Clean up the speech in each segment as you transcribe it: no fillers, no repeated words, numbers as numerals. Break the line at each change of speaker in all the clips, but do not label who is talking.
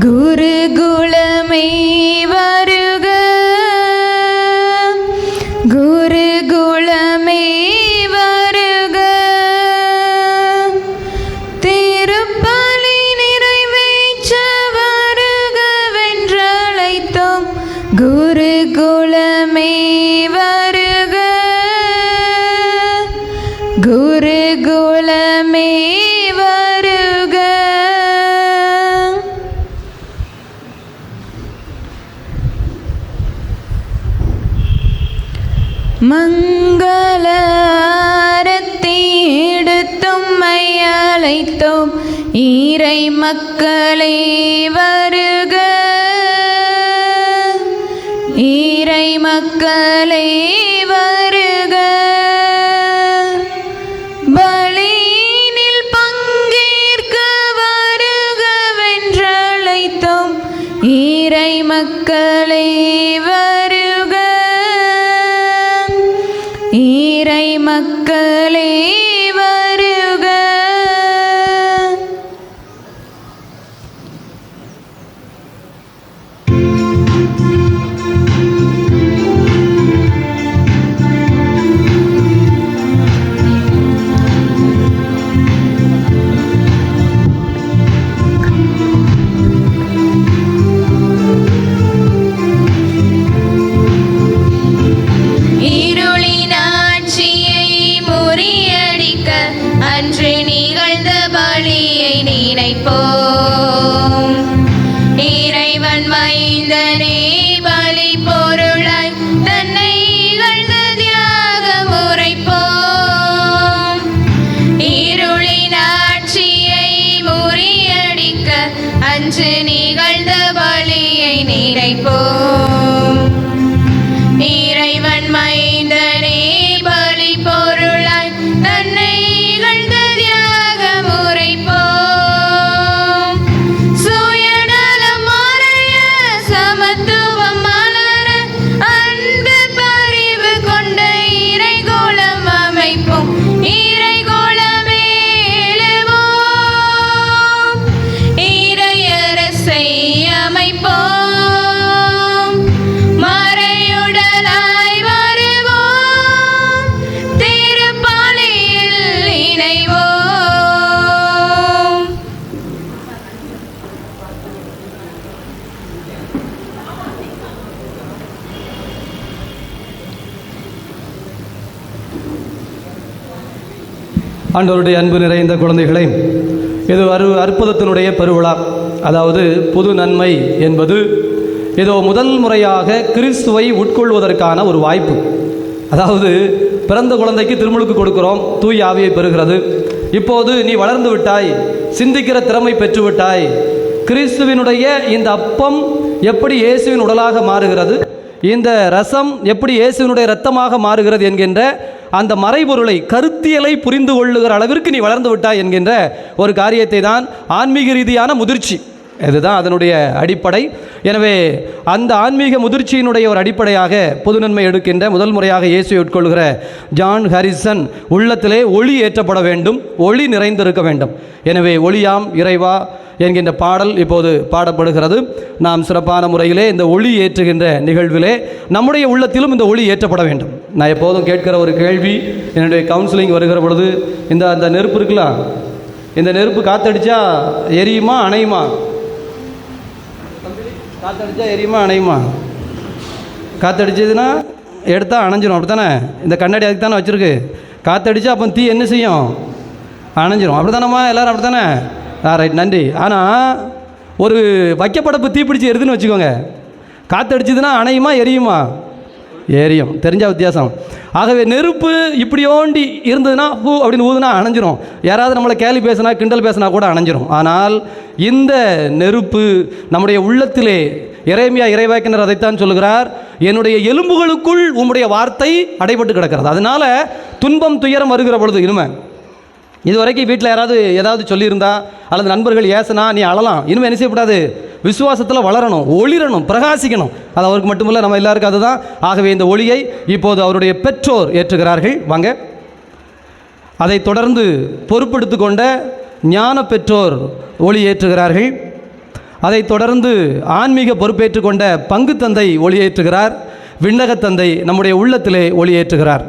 குருகுலமே வருக, குருகுலமே வருக, திருப்பலி நிறைவேற்ற வருகவென்றழைத்தோம். குருகுலமே வருக, குருகுலமே வருக. மங்கள ஆரத்தி எடுத்தும்மை அழைத்தோம். இறை மக்களே வருக, இறை மக்களே வருக, பலியினில் பங்கேற்க வருகவென்றழைத்தோம். இறை மக்களே வருக, இறை மக்களே வருக. அன்று நிகழ்ந்த பலியை நினைப்போம். இறைவன் மைந்தனே பலி பொருளாய் தன்னை இகழ்ந்த தியாகம் உரைப்போம். இருளின் ஆட்சியை முறியடிக்க அன்று நிகழ்ந்த பலியை நினைப்போம். இறைவன் மைந்தனே பலி பொருளாய் தன்னை இகழ்ந்த தியாகம் உரைப்போம். சுயநலம் மறைய சமத்துவம் மலர அன்பு பரிவு கொண்ட இறைகுலம் அமைப்போம். இறைகுலமே எழுவோம், இறையரசை அமைப்போம்.
ஆண்டவருடைய அன்பு நிறைந்த குழந்தைகளை, இது அற்புதத்தினுடைய பெருவிழா. அதாவது புது நன்மை என்பது ஏதோ முதல் முறையாக கிறிஸ்துவை உட்கொள்வதற்கான ஒரு வாய்ப்பு. அதாவது பிறந்த குழந்தைக்கு திருமுழுக்கு கொடுக்கிறோம், தூய் ஆவியை பெறுகிறது. இப்போது நீ வளர்ந்து விட்டாய், சிந்திக்கிற திறமை பெற்றுவிட்டாய். கிறிஸ்துவினுடைய இந்த அப்பம் எப்படி இயேசுவின் உடலாக மாறுகிறது, இந்த ரசம் எப்படி இயேசுவினுடைய இரத்தமாக மாறுகிறது என்கின்ற அந்த மறைபொருளை, கருத்தியலை புரிந்து கொள்ளுகிற அளவிற்கு நீ வளர்ந்து விட்டாய் என்கின்ற ஒரு காரியத்தை தான் ஆன்மீக ரீதியான முதிர்ச்சி, இதுதான் அதனுடைய அடிப்படை. எனவே அந்த ஆன்மீக முதிர்ச்சியினுடைய ஒரு அடிப்படையாக பொது நன்மை எடுக்கின்ற முதல் முறையாக இயேசுவை உட்கொள்கிற ஜான் ஹாரிசன் உள்ளத்திலே ஒளி ஏற்றப்பட வேண்டும், ஒளி நிறைந்திருக்க வேண்டும். எனவே ஒளியாம் இறைவா என்கின்ற பாடல் இப்போது பாடப்படுகிறது. நாம் சிறப்பான முறையிலே இந்த ஒளி ஏற்றுகின்ற நிகழ்விலே நம்முடைய உள்ளத்திலும் இந்த ஒளி ஏற்றப்பட வேண்டும். நான் எப்போதும் கேட்கிற ஒரு கேள்வி, என்னுடைய கவுன்சிலிங் வருகிற பொழுது, அந்த நெருப்பு இருக்கலாம், இந்த நெருப்பு காற்றடிச்சா எரியுமா அணையுமா? காற்றடிச்சா எரியுமா அணையுமா? காற்றடிச்சதுன்னா எடுத்தால் அணைஞ்சிரும், அப்படி தானே? இந்த கண்ணாடி அதுக்கு தானே வச்சுருக்கு. காற்றடிச்சா அப்போ தீ என்ன செய்யும்? அணைஞ்சிரும், அப்படி தானம்மா? எல்லோரும் அப்படி தானே? ரைட், நன்றி. ஆனால் ஒரு வைக்கப்படப்பு தீப்பிடிச்சு எரிதுன்னு வச்சுக்கோங்க, காற்றடிச்சதுன்னா அணையுமா எரியுமா? எரியும். தெரிஞ்ச வித்தியாசம். ஆகவே நெருப்பு இப்படியோண்டி இருந்ததுன்னா பூ அப்படின்னு ஊதுனா அணைஞ்சிரும். யாராவது நம்மளை கேலி பேசினா கிண்டல் பேசினா கூட அணைஞ்சிரும். ஆனால் இந்த நெருப்பு நம்முடைய உள்ளத்திலே, எரேமியா இறைவாக்கினர் அதைத்தான் சொல்லுகிறார், என்னுடைய எலும்புகளுக்குள் உம்முடைய வார்த்தை அடைபட்டு கிடக்கிறது. அதனால் துன்பம் துயரம் வருகிற பொழுது இனிமே இது வரைக்கும் வீட்டில் ஏதாவது சொல்லியிருந்தா அல்லது நண்பர்கள் ஏசனா நீ அழலாம். இனிமேல் என்ன செய்யக்கூடாது? விசுவாசத்தில் வளரணும், ஒளிரணும், பிரகாசிக்கணும். அது அவருக்கு மட்டுமில்லை, நம்ம எல்லாருக்கும் அதுதான். ஆகவே இந்த ஒளியை இப்போது அவருடைய பெற்றோர் ஏற்றுகிறார்கள். வாங்க. அதை தொடர்ந்து பொறுப்பெடுத்து கொண்ட ஞான பெற்றோர் ஒளி ஏற்றுகிறார்கள். அதைத் தொடர்ந்து ஆன்மீக பொறுப்பேற்றுக் கொண்ட பங்கு தந்தை ஒளியேற்றுகிறார். விண்ணகத் தந்தை நம்முடைய உள்ளத்திலே ஒளியேற்றுகிறார்.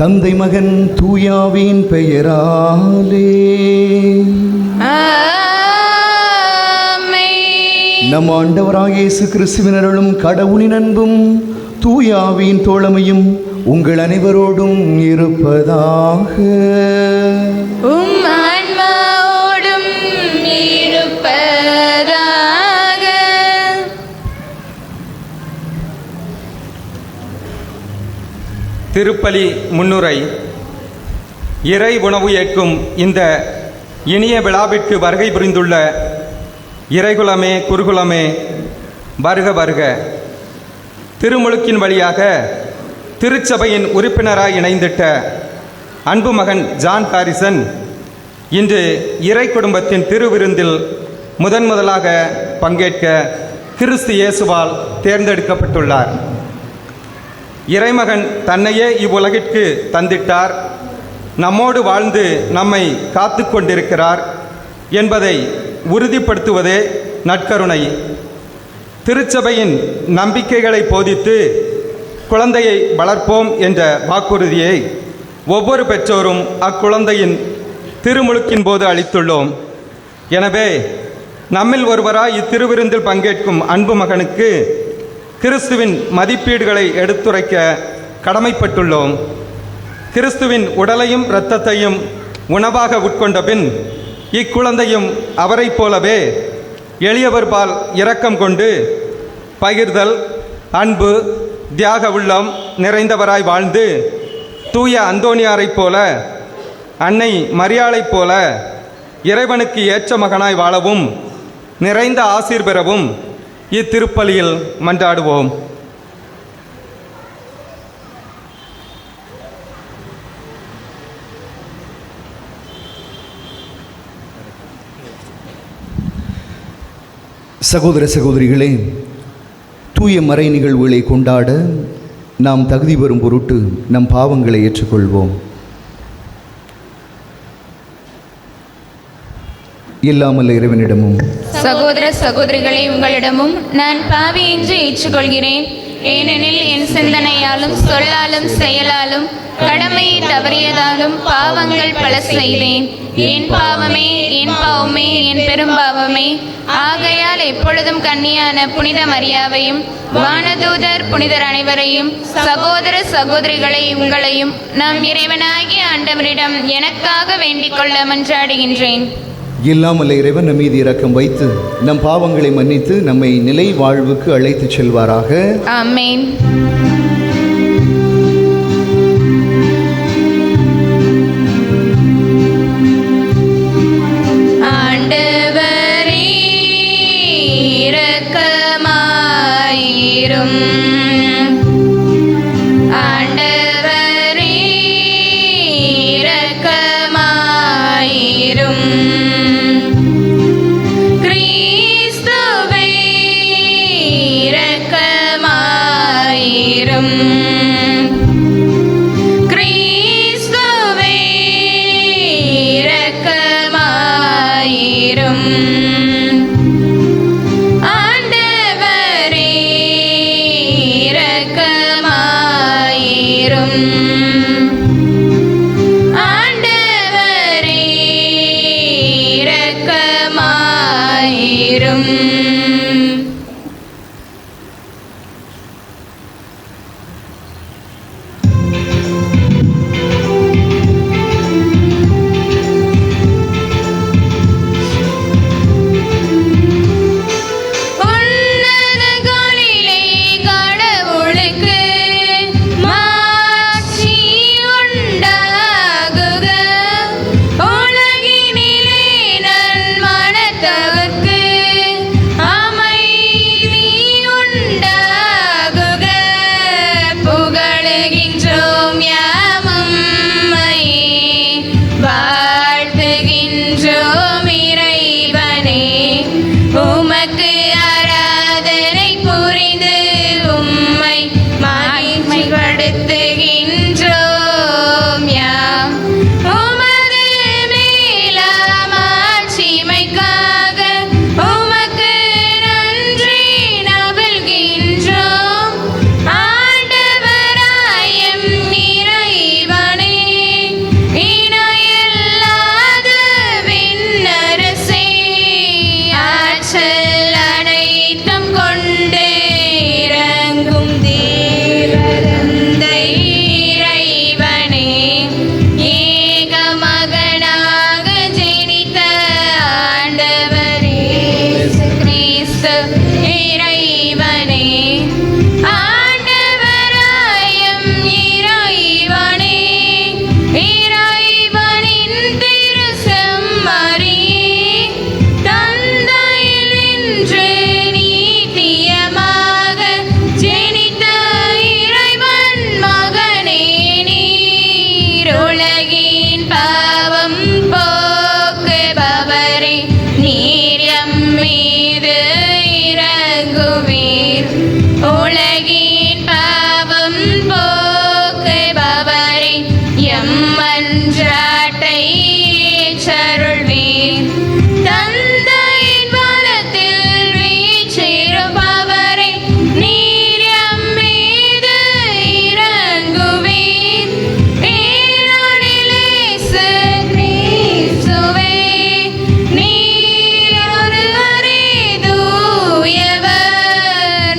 தந்தை மகன் தூயாவின் பெயராலே நம் ஆண்டவராகிய இயேசு கிறிஸ்துவின் அருளும் கடவுளின் அன்பும் தூயாவின் தோழமையும் உங்கள் அனைவரோடும் இருப்பதாக.
உம் ஆன்மாவோடும் இருப்பதாக.
திருப்பலி முன்னுரை. இறை உணவு ஏற்கும் இந்த இனிய விழாவிற்கு வருகை புரிந்துள்ள இறைகுலமே குருகுலமே வருக வருக. திருமுழுக்கின் வழியாக திருச்சபையின் உறுப்பினராய் இணைந்திட்ட அன்பு மகன் ஜான் ஹாரிசன் இன்று இறை குடும்பத்தின் திருவிருந்தில் முதலாக பங்கேற்க கிறிஸ்து இயேசுவால் தேர்ந்தெடுக்கப்பட்டுள்ளார். இறைமகன் தன்னையே இவ்வுலகிற்கு தந்திட்டார், நம்மோடு வாழ்ந்து நம்மை காத்து கொண்டிருக்கிறார் என்பதை உறுதிப்படுத்துவதே நற்கருணை. திருச்சபையின் நம்பிக்கைகளை போதித்து குழந்தையை வளர்ப்போம் என்ற வாக்குறுதியை ஒவ்வொரு பெற்றோரும் அக்குழந்தையின் திருமுழுக்கின் போது அளித்துள்ளோம். எனவே நம்மில் ஒருவராய் இத்திருவிருந்தில் பங்கேற்கும் அன்பு மகனுக்கு கிறிஸ்துவின் மதிப்பீடுகளை எடுத்துரைக்க கடமைப்பட்டுள்ளோம். கிறிஸ்துவின் உடலையும் இரத்தத்தையும் உணவாக உட்கொண்ட பின் இக்குழந்தையும் அவரைப் போலவே எளியவர்பால் இரக்கம் கொண்டு பகிர்தல், அன்பு, தியாக உள்ளம் நிறைந்தவராய் வாழ்ந்து தூய அந்தோனியாரைப் போல, அன்னை மரியாளைப் போல இறைவனுக்கு ஏற்ற மகனாய் வாழவும் நிறைந்த ஆசீர் பெறவும் இத்திருப்பலியில் மன்றாடுவோம்.
சகோதர சகோதரிகளே, தூய மறை நிகழ்வுகளை கொண்டாட நாம் தகுதி பெறும் பொருட்டு நம் பாவங்களை ஏற்றுக்கொள்வோம். இல்லாமல் இறைவனிடமும்
சகோதர சகோதரிகளை உங்களிடமும் நான் பாவி என்று ஏற்றுக்கொள்கிறேன். ஏனெனில் என் சிந்தனையாலும் சொல்லாலும் செயலாலும் கடமையை தவறியதாலும் பாவங்கள் பல செய்தேன். என் பாவமே என் பாவமே என் பெரும்பாவமே. ஆகையால் எப்பொழுதும் கன்னியான புனித மரியாவையும் வானதூதர் புனிதர் அனைவரையும் சகோதர சகோதரிகளை உங்களையும் நம் இறைவனாகிய ஆண்டவரிடம் எனக்காக வேண்டிக் கொள்ள மன்றாடுகின்றேன்.
இல்லாமல் இறைவன் நம் மீது இரக்கம் வைத்து நம் பாவங்களை மன்னித்து நம்மை நிலை வாழ்வுக்கு அழைத்துச் செல்வாராக.
ஆமென். ஆண்டவரே இரக்கமாயிரும். ஆண்டவரே இரக்கமாயிரும். கிறிஸ்துவே இரக்கமாயிரும். ஆண்டவரே இரக்கமாயிரும். ஆண்டவரே இரக்கமாயிரும். உன்னதங்களிலே கடவுளுக்கு மாட்சி உண்டாகுக. உலகினிலே நல்மனத்தவர்க்கு அமைதி உண்டாகுக. புகழுகின்றோம் யாம் உம்மையே, வாழ்த்துகின்றோம் இறைவனே. உமக்கு ஆராதனை புரிந்து உம்மை மகிமைப்படுத்துகின்றோம் யாம். உமது மேலாம் ஆட்சிமைக்காக உமக்கு நன்றி நல்கின்றோம். ஆண்டவராயம் இறைவனே, இணையில்லாத விண்ணரசே, ஆற்றல் அனைத்தும் கொண்டு இறங்கும் தேவதந்தை இறைவனே, ஏக மகனாக ஜெனித்த ஆண்டவரே இயேசு கிறிஸ்து இறைவனே. ஆண்டவராயம் இறைவனே, இறைவனின் திருச்செம்மறியே, தந்தையினின்று நீத்தியமாக ஜெனித்த இறைவன் மகனே நீர். உலகின் பாவம் போக்குபவரே, நீர் எம் மீது இரங்குவீர். உலகின் பாவம் போக்குபவரே, எம் மன்றாட்டை ஏற்றருள்வீர். தந்தையின் வலத்தில் வீற்றிருப்பவரே, நீர் எம் மீது இரங்குவீர். இயேசு கிறிஸ்துவே, நீர் ஒருவரே தூயவர்,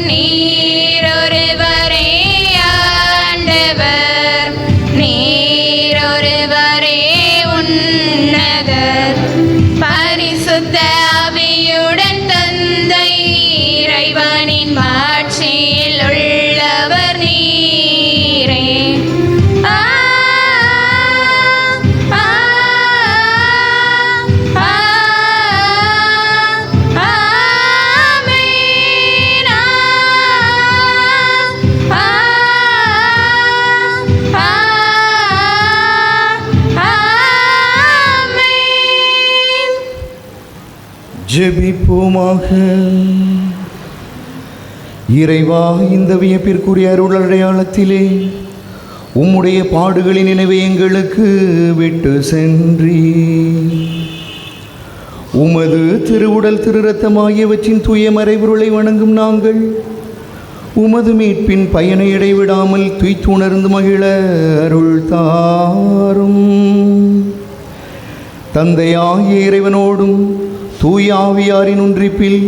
நீர் ஒருவரே ஆண்டவர், நீர் ஒருவரே உன்னதர். பரிசுத்த ஆவியுடன் தந்தை இறைவனின் மாட்சியில் உள்ளவர் நீரே. ஆ ஆ ஆ ஆமென். ஆ ஆ ஆமென்.
ஜெபிப்போமாக. இறைவா, இந்த வியப்பிற்குரிய அருள் அடையாளத்திலே உம்முடைய பாடுகளின் நினைவை எங்களுக்கு விட்டு சென்றி உமது திருவுடல் திரு ரத்தம் ஆகியவற்றின் தூய மறைபொருளை வணங்கும் நாங்கள் உமது மீட்பின் பயனை இடைவிடாமல் துய்த்துணர்ந்து மகிழ அருள் தாரும். தந்தையாகிய இறைவனோடும் தூய ஆவியாரின் ஒன்றிப்பில்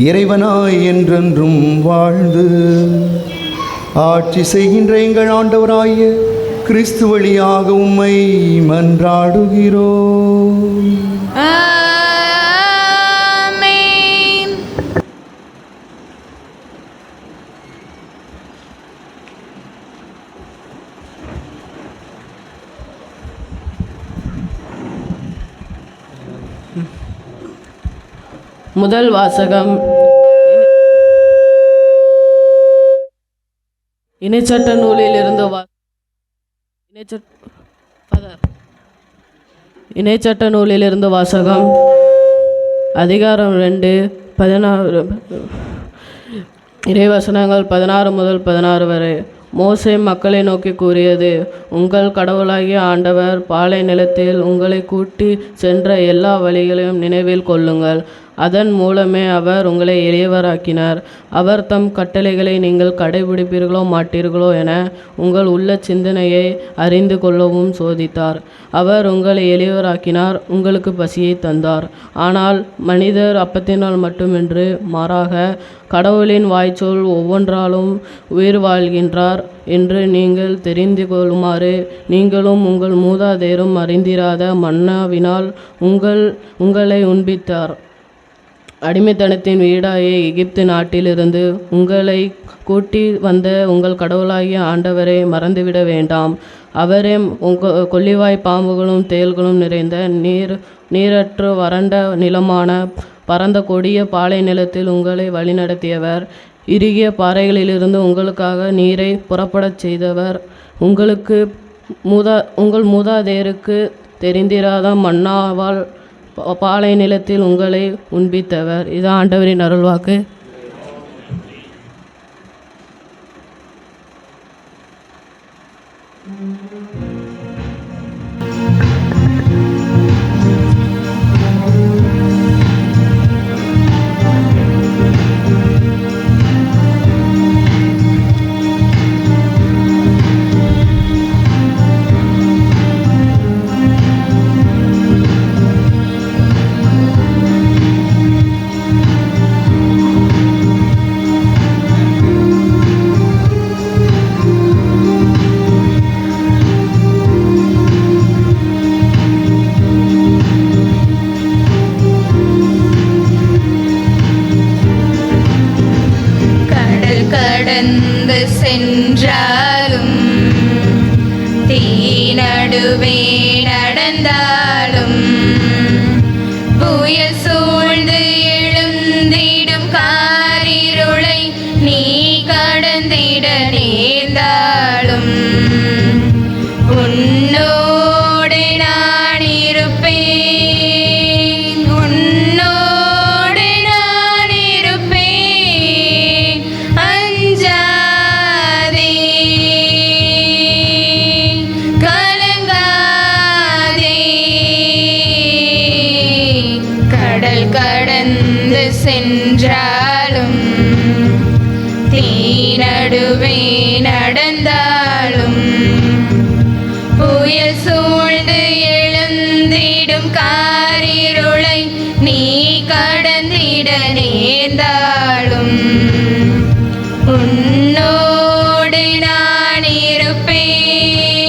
இறைவனாய் என்றென்றும் வாழ்ந்து ஆட்சி செய்கின்ற எங்கள் ஆண்டவராகிய கிறிஸ்து வழியாக உம்மை மன்றாடுகிறோம்.
ஆமென்.
முதல் வாசகம். இணைச்சட்ட நூலில் இருந்து இணைச்சட்ட நூலிலிருந்து வாசகம். அதிகாரம் 2 16 இறைவசனங்கள் 16 முதல் 16 வரை. மோசே மக்களை நோக்கி கூறியது: உங்கள் கடவுளாகிய ஆண்டவர் பாலை நிலத்தில் உங்களை கூட்டி சென்ற எல்லா வழிகளையும் நினைவில் கொள்ளுங்கள். அதன் மூலமே அவர் உங்களை எளியவராக்கினார். அவர் தம் கட்டளைகளை நீங்கள் கடைபிடிப்பீர்களோ மாட்டீர்களோ என உங்கள் உள்ள சிந்தனையை அறிந்து கொள்ளவும் சோதித்தார். அவர் உங்களை எளியவராக்கினார், உங்களுக்கு பசியை தந்தார். ஆனால் மனிதர் அப்பத்தினால் மட்டுமின்றி மாறாக கடவுளின் வாய்ச்சொல் ஒவ்வொன்றாலும் உயிர் வாழ்கின்றார் என்று நீங்கள் தெரிந்து கொள்ளுமாறு நீங்களும் உங்கள் மூதாதையரும் அறிந்திராத மன்னாவினால் உங்களை உண்பித்தார். அடிமைத்தனத்தின் வீடாய எகிப்து நாட்டிலிருந்து உங்களை கூட்டி வந்த உங்கள் கடவுளாகிய ஆண்டவரை மறந்துவிட வேண்டாம். அவரே கொள்ளிவாய் பாம்புகளும் தேள்களும் நிறைந்த நீரற்று வறண்ட நிலமான பரந்த கொடிய பாலை நிலத்தில் உங்களை வழிநடத்தியவர். இறுகிய பாறைகளிலிருந்து உங்களுக்காக நீரை புறப்படச் செய்தவர். உங்கள் மூதாதையருக்கு தெரிந்திராத மன்னாவால் பாலை நிலத்தில் உங்களை உண்பித்தவர். இது ஆண்டவரின் அருள்வாக்கு.
கடந்து சென்றாலும் தீ நடுவே நடந்தாலும் புயல் சூழ்ந்து எழுந்திடும் காரிருளை நீ கடந்திட நேர்ந்தாலும் உன்னோடு நான் இருப்பேன், உன்னோடு நான் இருப்பேன். அஞ்சாதே, கலங்காதே. கடல் கடந்து சென்றாலும் தீ நடுவே நடந்தாலும் புயல் சூழ்ந்து எழுந்திடும் காரிருளை நீ கடந்திட நேர்ந்தாலும் உன்னோடு நான் இருப்பேன்,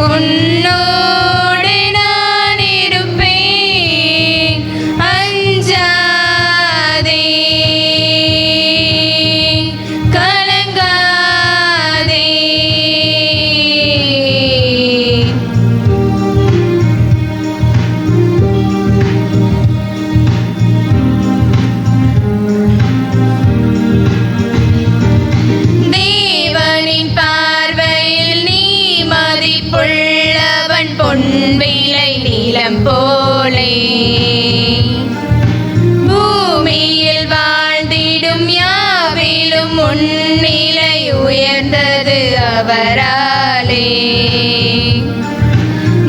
உன்னோடு நான் இருப்பேன். அஞ்சாதே, கலங்காதே. தேவனின் பார்வையில் நீ மதிப்புள்ளவன், பொன்விலை நிலம் போலே. பூமியில் வாழ்ந்திடும் யாவிலும் முன்னிலை உயர்ந்தது அவராலே.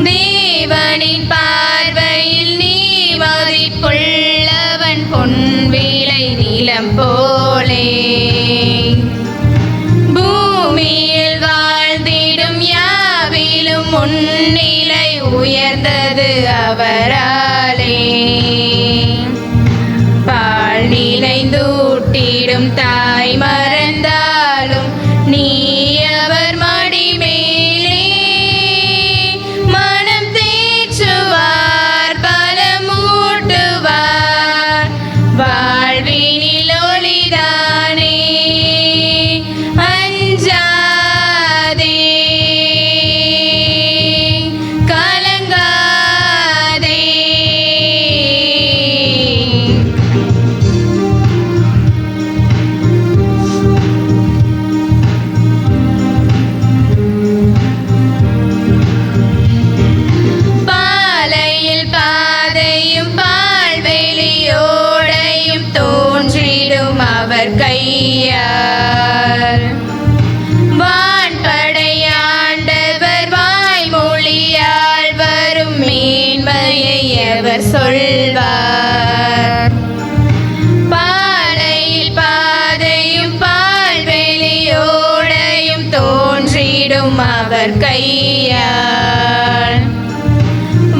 தேவனின் பார்வையில் நீ மதிப்புள்ளவன், பொன்விலை நிலம் போலே. பூமியில் வாழ்ந்திடும் யாவிலும் முன்னிலை உயர்ந்தது அவராலே. பால் நிலைந்தூட்டிடும் தாய் மறந்தாலும் நீ அவர் மடி மேலே. மனம் தேற்றுவார், பலமூட்டுவார், வாழ்வினில் ஒளிதானே. அஞ்சாதே, கலங்காதே. அவர் கையால்.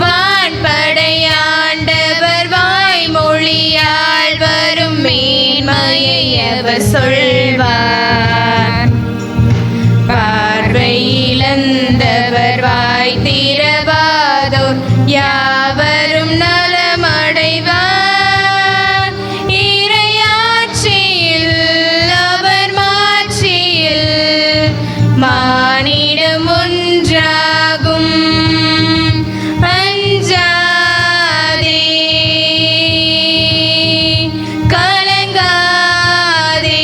வான்படையாண்டவர் வாய்மொழியால் வரும் மேன்மையை அவர் சொல்வார். பார்வையிழந்தவர் வாய் திறவாதோர் யாவரும் நலமடைவார். இறையாட்சியில் அவர் மாட்சியில் மானிடம் ஒன்றாகும். அஞ்சாதே, கலங்காதே,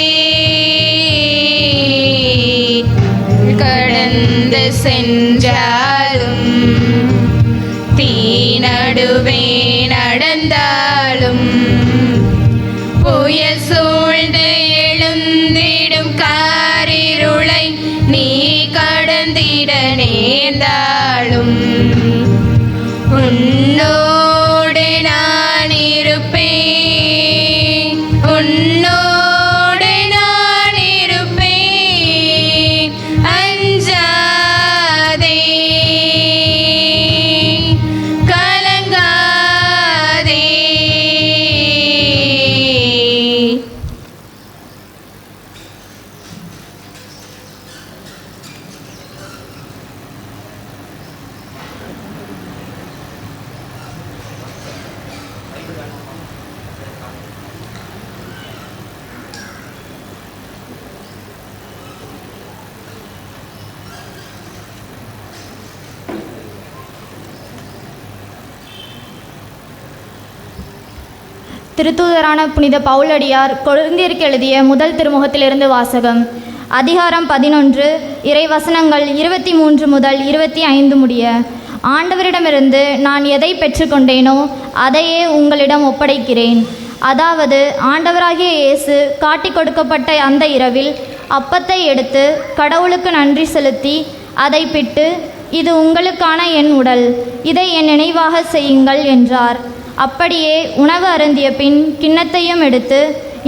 கடந்து சென்றாலும் தீநடுவே நடந்தாலும் புயல் சூழ்ந்து எழுந்திடும் காரிருளை நீ கடந்திட நேர்ந்தாலும் உன்னோடு நான் இருப்பேன், உன்னோடு நான் இருப்பேன். அஞ்சாதே, கலங்காதே.
திருத்தூதரான புனித பவுலடியார் கொரிந்தியருக்கு எழுதிய முதல் திருமுகத்திலிருந்து வாசகம். அதிகாரம் 11, இறைவசனங்கள் 23 முதல் 25 முடிய. ஆண்டவரிடமிருந்து நான் எதை பெற்றுக்கொண்டேனோ அதையே உங்களிடம் ஒப்படைக்கிறேன். அதாவது ஆண்டவராகிய இயேசு காட்டிக் கொடுக்கப்பட்ட அந்த இரவில் அப்பத்தை எடுத்து கடவுளுக்கு நன்றி செலுத்தி அதை பிட்டு, இது உங்களுக்கான என் உடல், இதை என் நினைவாக செய்யுங்கள் என்றார். அப்படியே உணவு அருந்திய பின் கிண்ணத்தையும் எடுத்து,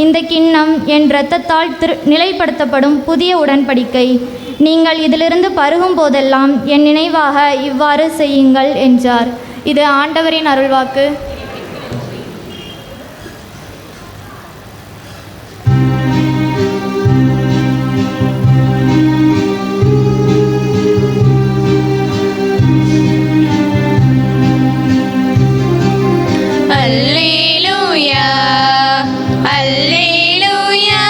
இந்த கிண்ணம் என் இரத்தத்தால் நிலைப்படுத்தப்படும் புதிய உடன்படிக்கை. நீங்கள் இதிலிருந்து பருகும் போதெல்லாம் என் நினைவாக இவ்வாறு செய்யுங்கள் என்றார். இது ஆண்டவரின் அருள்வாக்கு.
அல்லேலூயா, அல்லேலூயா,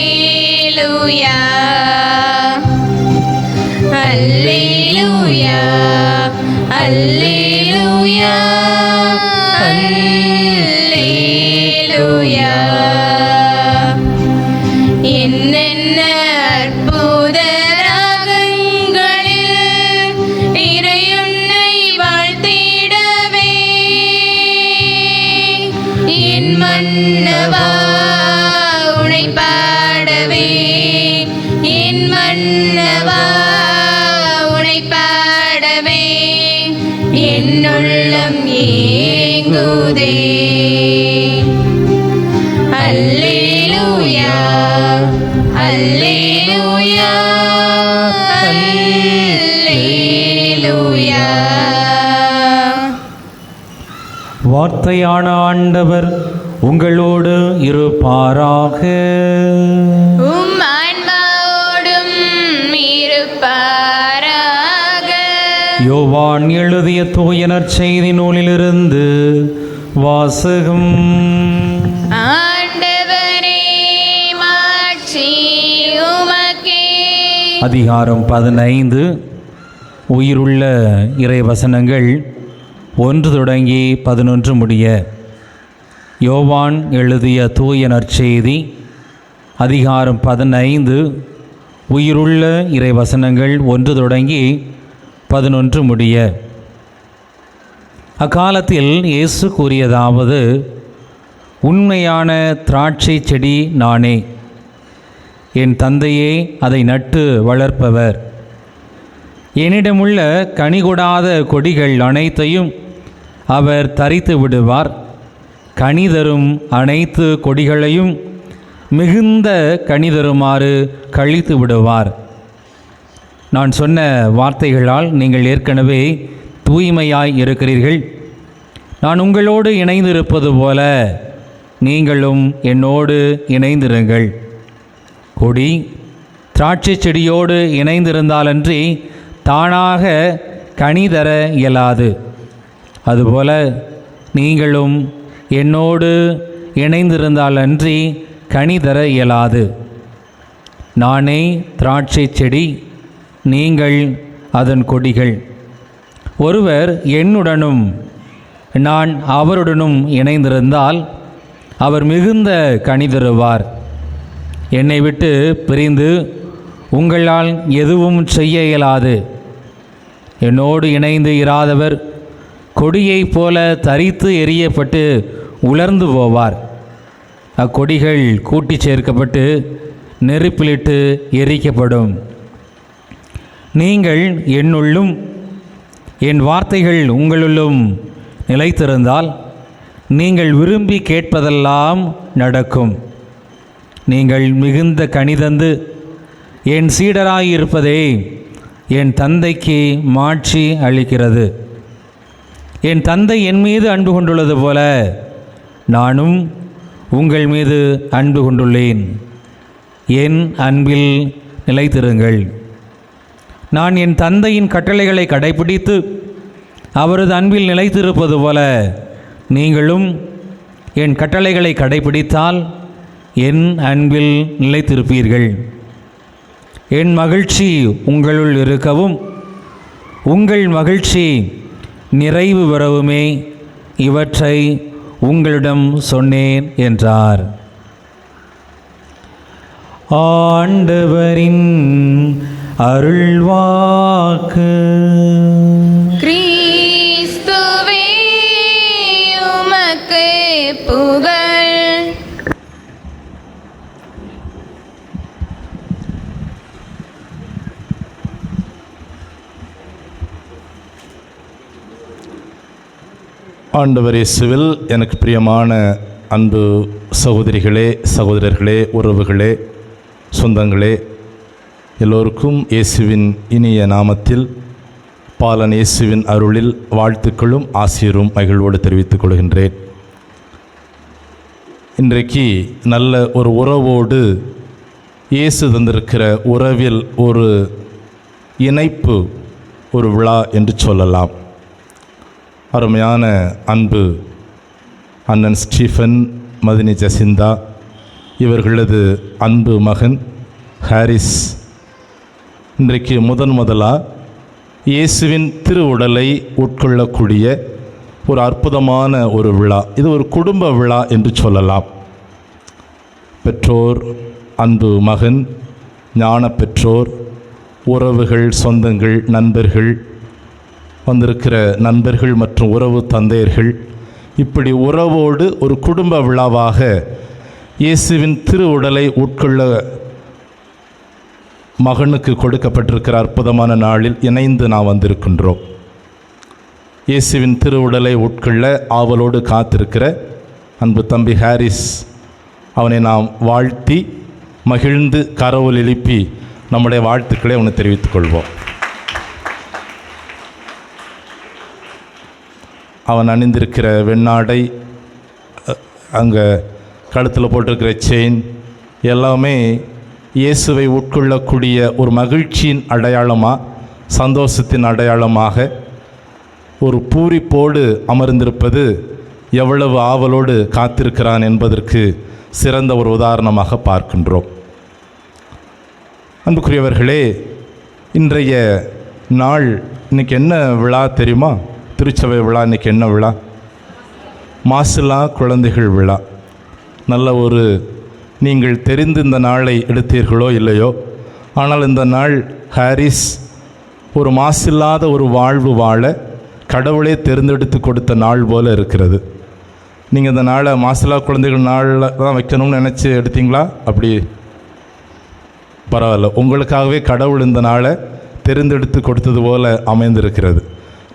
அல்லேலூயா, அல்லேலூயா, அல்லேலூயா, அல்லேலூயா. என்னென்ன அற்புத ராகங்களில் இறையுன்னை வாழ்த்திடவே, என் மன்னவா உனை பாடவே, என் மன்னவா உனை பாடவே, என் உள்ளம் ஏங்குதே. அல்லேலூயா, அல்லேலூயா, அல்லேலூயா.
வார்த்தையான ஆண்டவர் உங்களோடு இருப்பாராக.
உம் ஆன்மாவோடும் இருப்பாராக.
யோவான் எழுதிய தூய நற்செய்தி நூலிலிருந்து வாசகம்.
ஆண்டவரே, மாட்சி உமக்கே.
அதிகாரம் 15. உயிருள்ள இறைவசனங்கள் 1 தொடங்கி 11 முடிய. யோவான் எழுதிய தூய நற்செய்தி அதிகாரம் 15. உயிருள்ள இறைவசனங்கள் 1 தொடங்கி 11 முடிய. அக்காலத்தில் இயேசு கூறியதாவது: உண்மையான திராட்சை செடி நானே, என் தந்தையே அதை நட்டு வளர்ப்பவர். என்னிடமுள்ள கனிகொடாத கொடிகள் அனைத்தையும் அவர் தரித்து விடுவார். கனி தரும் அனைத்து கொடிகளையும் மிகுந்த கனி தருமாறு கழித்து விடுவார். நான் சொன்ன வார்த்தைகளால் நீங்கள் ஏற்கனவே தூய்மையாய் இருக்கிறீர்கள். நான் உங்களோடு இணைந்திருப்பது போல நீங்களும் என்னோடு இணைந்திருங்கள். கொடி திராட்சை செடியோடு இணைந்திருந்தாலன்றி தானாக கனி தர இயலாது. அதுபோல நீங்களும் என்னோடு இணைந்திருந்தாலன்றி கனி தர இயலாது. நானே திராட்சை செடி, நீங்கள் அதன் கொடிகள். ஒருவர் என்னுடனும் நான் அவருடனும் இணைந்திருந்தால் அவர் மிகுந்த கனி தருவார். என்னை விட்டு பிரிந்து உங்களால் எதுவும் செய்ய இயலாது. என்னோடு இணைந்து இராதவர் கொடியைப் போல தரித்து எறியப்பட்டு உலர்ந்து போவார். அக்கொடிகள் கூட்டி சேர்க்கப்பட்டு நெருப்பிலிட்டு எரிக்கப்படும். நீங்கள் என்னுள்ளும் என் வார்த்தைகள் உங்களுள்ளும் நிலைத்திருந்தால் நீங்கள் விரும்பி கேட்பதெல்லாம் நடக்கும். நீங்கள் மிகுந்த கனிதந்து என் சீடராயிருப்பதே என் தந்தைக்கு மாட்சி அளிக்கிறது. என் தந்தை என் மீது அன்பு கொண்டுள்ளது போல நானும் உங்கள் மீது அன்பு கொண்டுள்ளேன். என் அன்பில் நிலைத்திருங்கள். நான் என் தந்தையின் கட்டளைகளை கடைப்பிடித்து அவரது அன்பில் நிலைத்திருப்பது போல நீங்களும் என் கட்டளைகளை கடைப்பிடித்தால் என் அன்பில் நிலைத்திருப்பீர்கள். என் மகிழ்ச்சி உங்களுள் இருக்கவும் உங்கள் மகிழ்ச்சி நிறைவு பெறவுமே இவற்றை உங்களிடம் சொன்னேன் என்றார். ஆண்டவரின் அருள்வாக்கு.
கிறிஸ்துவே உமக்கு புகழ்.
ஆண்டவர் இயேசுவில் எனக்கு பிரியமான அன்பு சகோதரிகளே, சகோதரர்களே, உறவுகளே, சொந்தங்களே, எல்லோருக்கும் இயேசுவின் இனிய நாமத்தில் பாலன் இயேசுவின் அருளில் வாழ்த்துக்களும் ஆசீரும் மகிழ்வோடு தெரிவித்துக் கொள்கின்றேன். இன்றைக்கு நல்ல ஒரு உறவோடு இயேசு தந்திருக்கிற உறவில் ஒரு இணைப்பு, ஒரு விழா என்று சொல்லலாம். அருமையான அன்பு அண்ணன் ஸ்டீஃபன், மதினி ஜசிந்தா இவர்களது அன்பு மகன் ஹாரிஸ் இன்றைக்கு முதலாக இயேசுவின் திருவுடலை உட்கொள்ளக்கூடிய ஒரு அற்புதமான ஒரு விழா. இது ஒரு குடும்ப விழா என்று சொல்லலாம். பெற்றோர், அன்பு மகன், ஞான பெற்றோர், உறவுகள், சொந்தங்கள், நண்பர்கள், வந்திருக்கிற நண்பர்கள் மற்றும் உறவு தந்தையர்கள், இப்படி உறவோடு ஒரு குடும்ப விழாவாக இயேசுவின் திருவுடலை உட்கொள்ள மகனுக்கு கொடுக்கப்பட்டிருக்கிற அற்புதமான நாளில் இணைந்து நாம் வந்திருக்கின்றோம். இயேசுவின் திருவுடலை உட்கொள்ள ஆவலோடு காத்திருக்கிற அன்பு தம்பி ஹாரிஸ், அவனை நாம் வாழ்த்தி மகிழ்ந்து கரவொலி எழுப்பி நம்முடைய வாழ்த்துக்களை அவனை தெரிவித்துக் கொள்வோம். அவன் அணிந்திருக்கிற வெண்ணாடை, அங்கே கழுத்தில் போட்டிருக்கிற செயின் எல்லாமே இயேசுவை உட்கொள்ளக்கூடிய ஒரு மகிழ்ச்சியின் அடையாளமாக, சந்தோஷத்தின் அடையாளமாக ஒரு பூரிப்போடு அமர்ந்திருப்பது எவ்வளவு ஆவலோடு காத்திருக்கிறான் என்பதற்கு சிறந்த ஒரு உதாரணமாக பார்க்கின்றோம். அன்புக்குரியவர்களே, இன்றைய நாள் இன்றைக்கி என்ன விழா தெரியுமா? திருச்சபை விழா. இன்றைக்கி என்ன விழா? மாசிலா குழந்தைகள் விழா. நல்ல ஒரு, நீங்கள் தெரிந்து இந்த நாளை எடுத்தீர்களோ இல்லையோ, ஆனால் இந்த நாள் ஹாரிஸ் ஒரு மாசில்லாத ஒரு வாழ்வு வாழ கடவுளே தேர்ந்தெடுத்து கொடுத்த நாள் போல இருக்கிறது. நீங்கள் இந்த நாளை மாசிலா குழந்தைகள் நாளில் தான் வைக்கணும்னு நினச்சி எடுத்தீங்களா? அப்படி பரவாயில்ல, உங்களுக்காகவே கடவுள் இந்த நாளை தேர்ந்தெடுத்து கொடுத்தது போல அமைந்திருக்கிறது.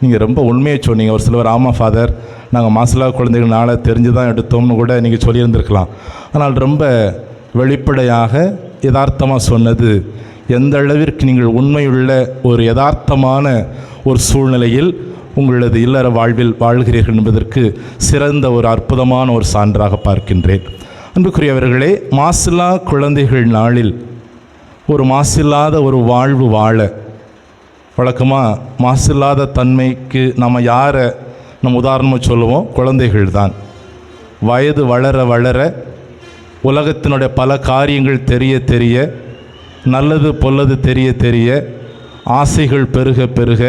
நீங்கள் ரொம்ப உண்மையை சொன்னீங்க. ஒரு சிலவர் ஆமாம் ஃபாதர், நாங்கள் மாசிலா குழந்தைகள் நாளை தெரிஞ்சு தான் எடுத்தோம்னு கூட நீங்கள் சொல்லியிருந்திருக்கலாம். ஆனால் ரொம்ப வெளிப்படையாக யதார்த்தமாக சொன்னது, எந்த அளவிற்கு நீங்கள் உண்மையுள்ள ஒரு யதார்த்தமான ஒரு சூழ்நிலையில் உங்களது இல்லற வாழ்வில் வாழ்கிறீர்கள் என்பதற்கு சிறந்த ஒரு அற்புதமான ஒரு சான்றாக பார்க்கின்றேன். அன்புக்குரியவர்களே, மாசில்லா குழந்தைகள் நாளில் ஒரு மாசில்லாத ஒரு வாழ்வு வாழ, வழக்கமாக மாசில்லாத தன்மைக்கு நம்ம யாரை நம்ம உதாரணமாக சொல்லுவோம்? குழந்தைகள் தான். வயது வளர வளர உலகத்தினுடைய பல காரியங்கள் தெரிய தெரிய, நல்லது பொல்லது தெரிய தெரிய, ஆசைகள் பெருக பெருக,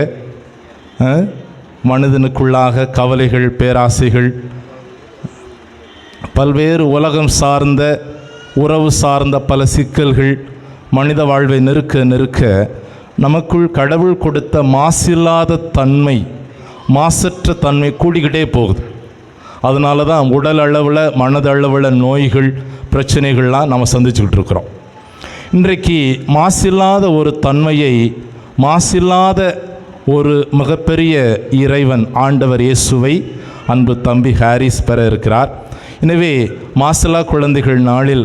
மனிதனுக்குள்ளாக கவலைகள், பேராசைகள், பல்வேறு உலகம் சார்ந்த உறவு சார்ந்த பல சிக்கல்கள் மனித வாழ்வை நெருக்க நெருக்க நமக்குள் கடவுள் கொடுத்த மாசில்லாத தன்மை, மாசற்ற தன்மை கூடிக்கிட்டே போகுது. அதனால தான் உடல் அளவில் மனதளவில் நோய்கள், பிரச்சனைகள்லாம் நம்ம சந்திச்சுக்கிட்டு இருக்கிறோம். இன்றைக்கு மாசில்லாத ஒரு தன்மையை, மாசில்லாத ஒரு மிகப்பெரிய இறைவன் ஆண்டவர் இயேசுவை அன்பு தம்பி ஹாரிஸ் பெற இருக்கிறார். எனவே மாசில்லா குழந்தைகள் நாளில்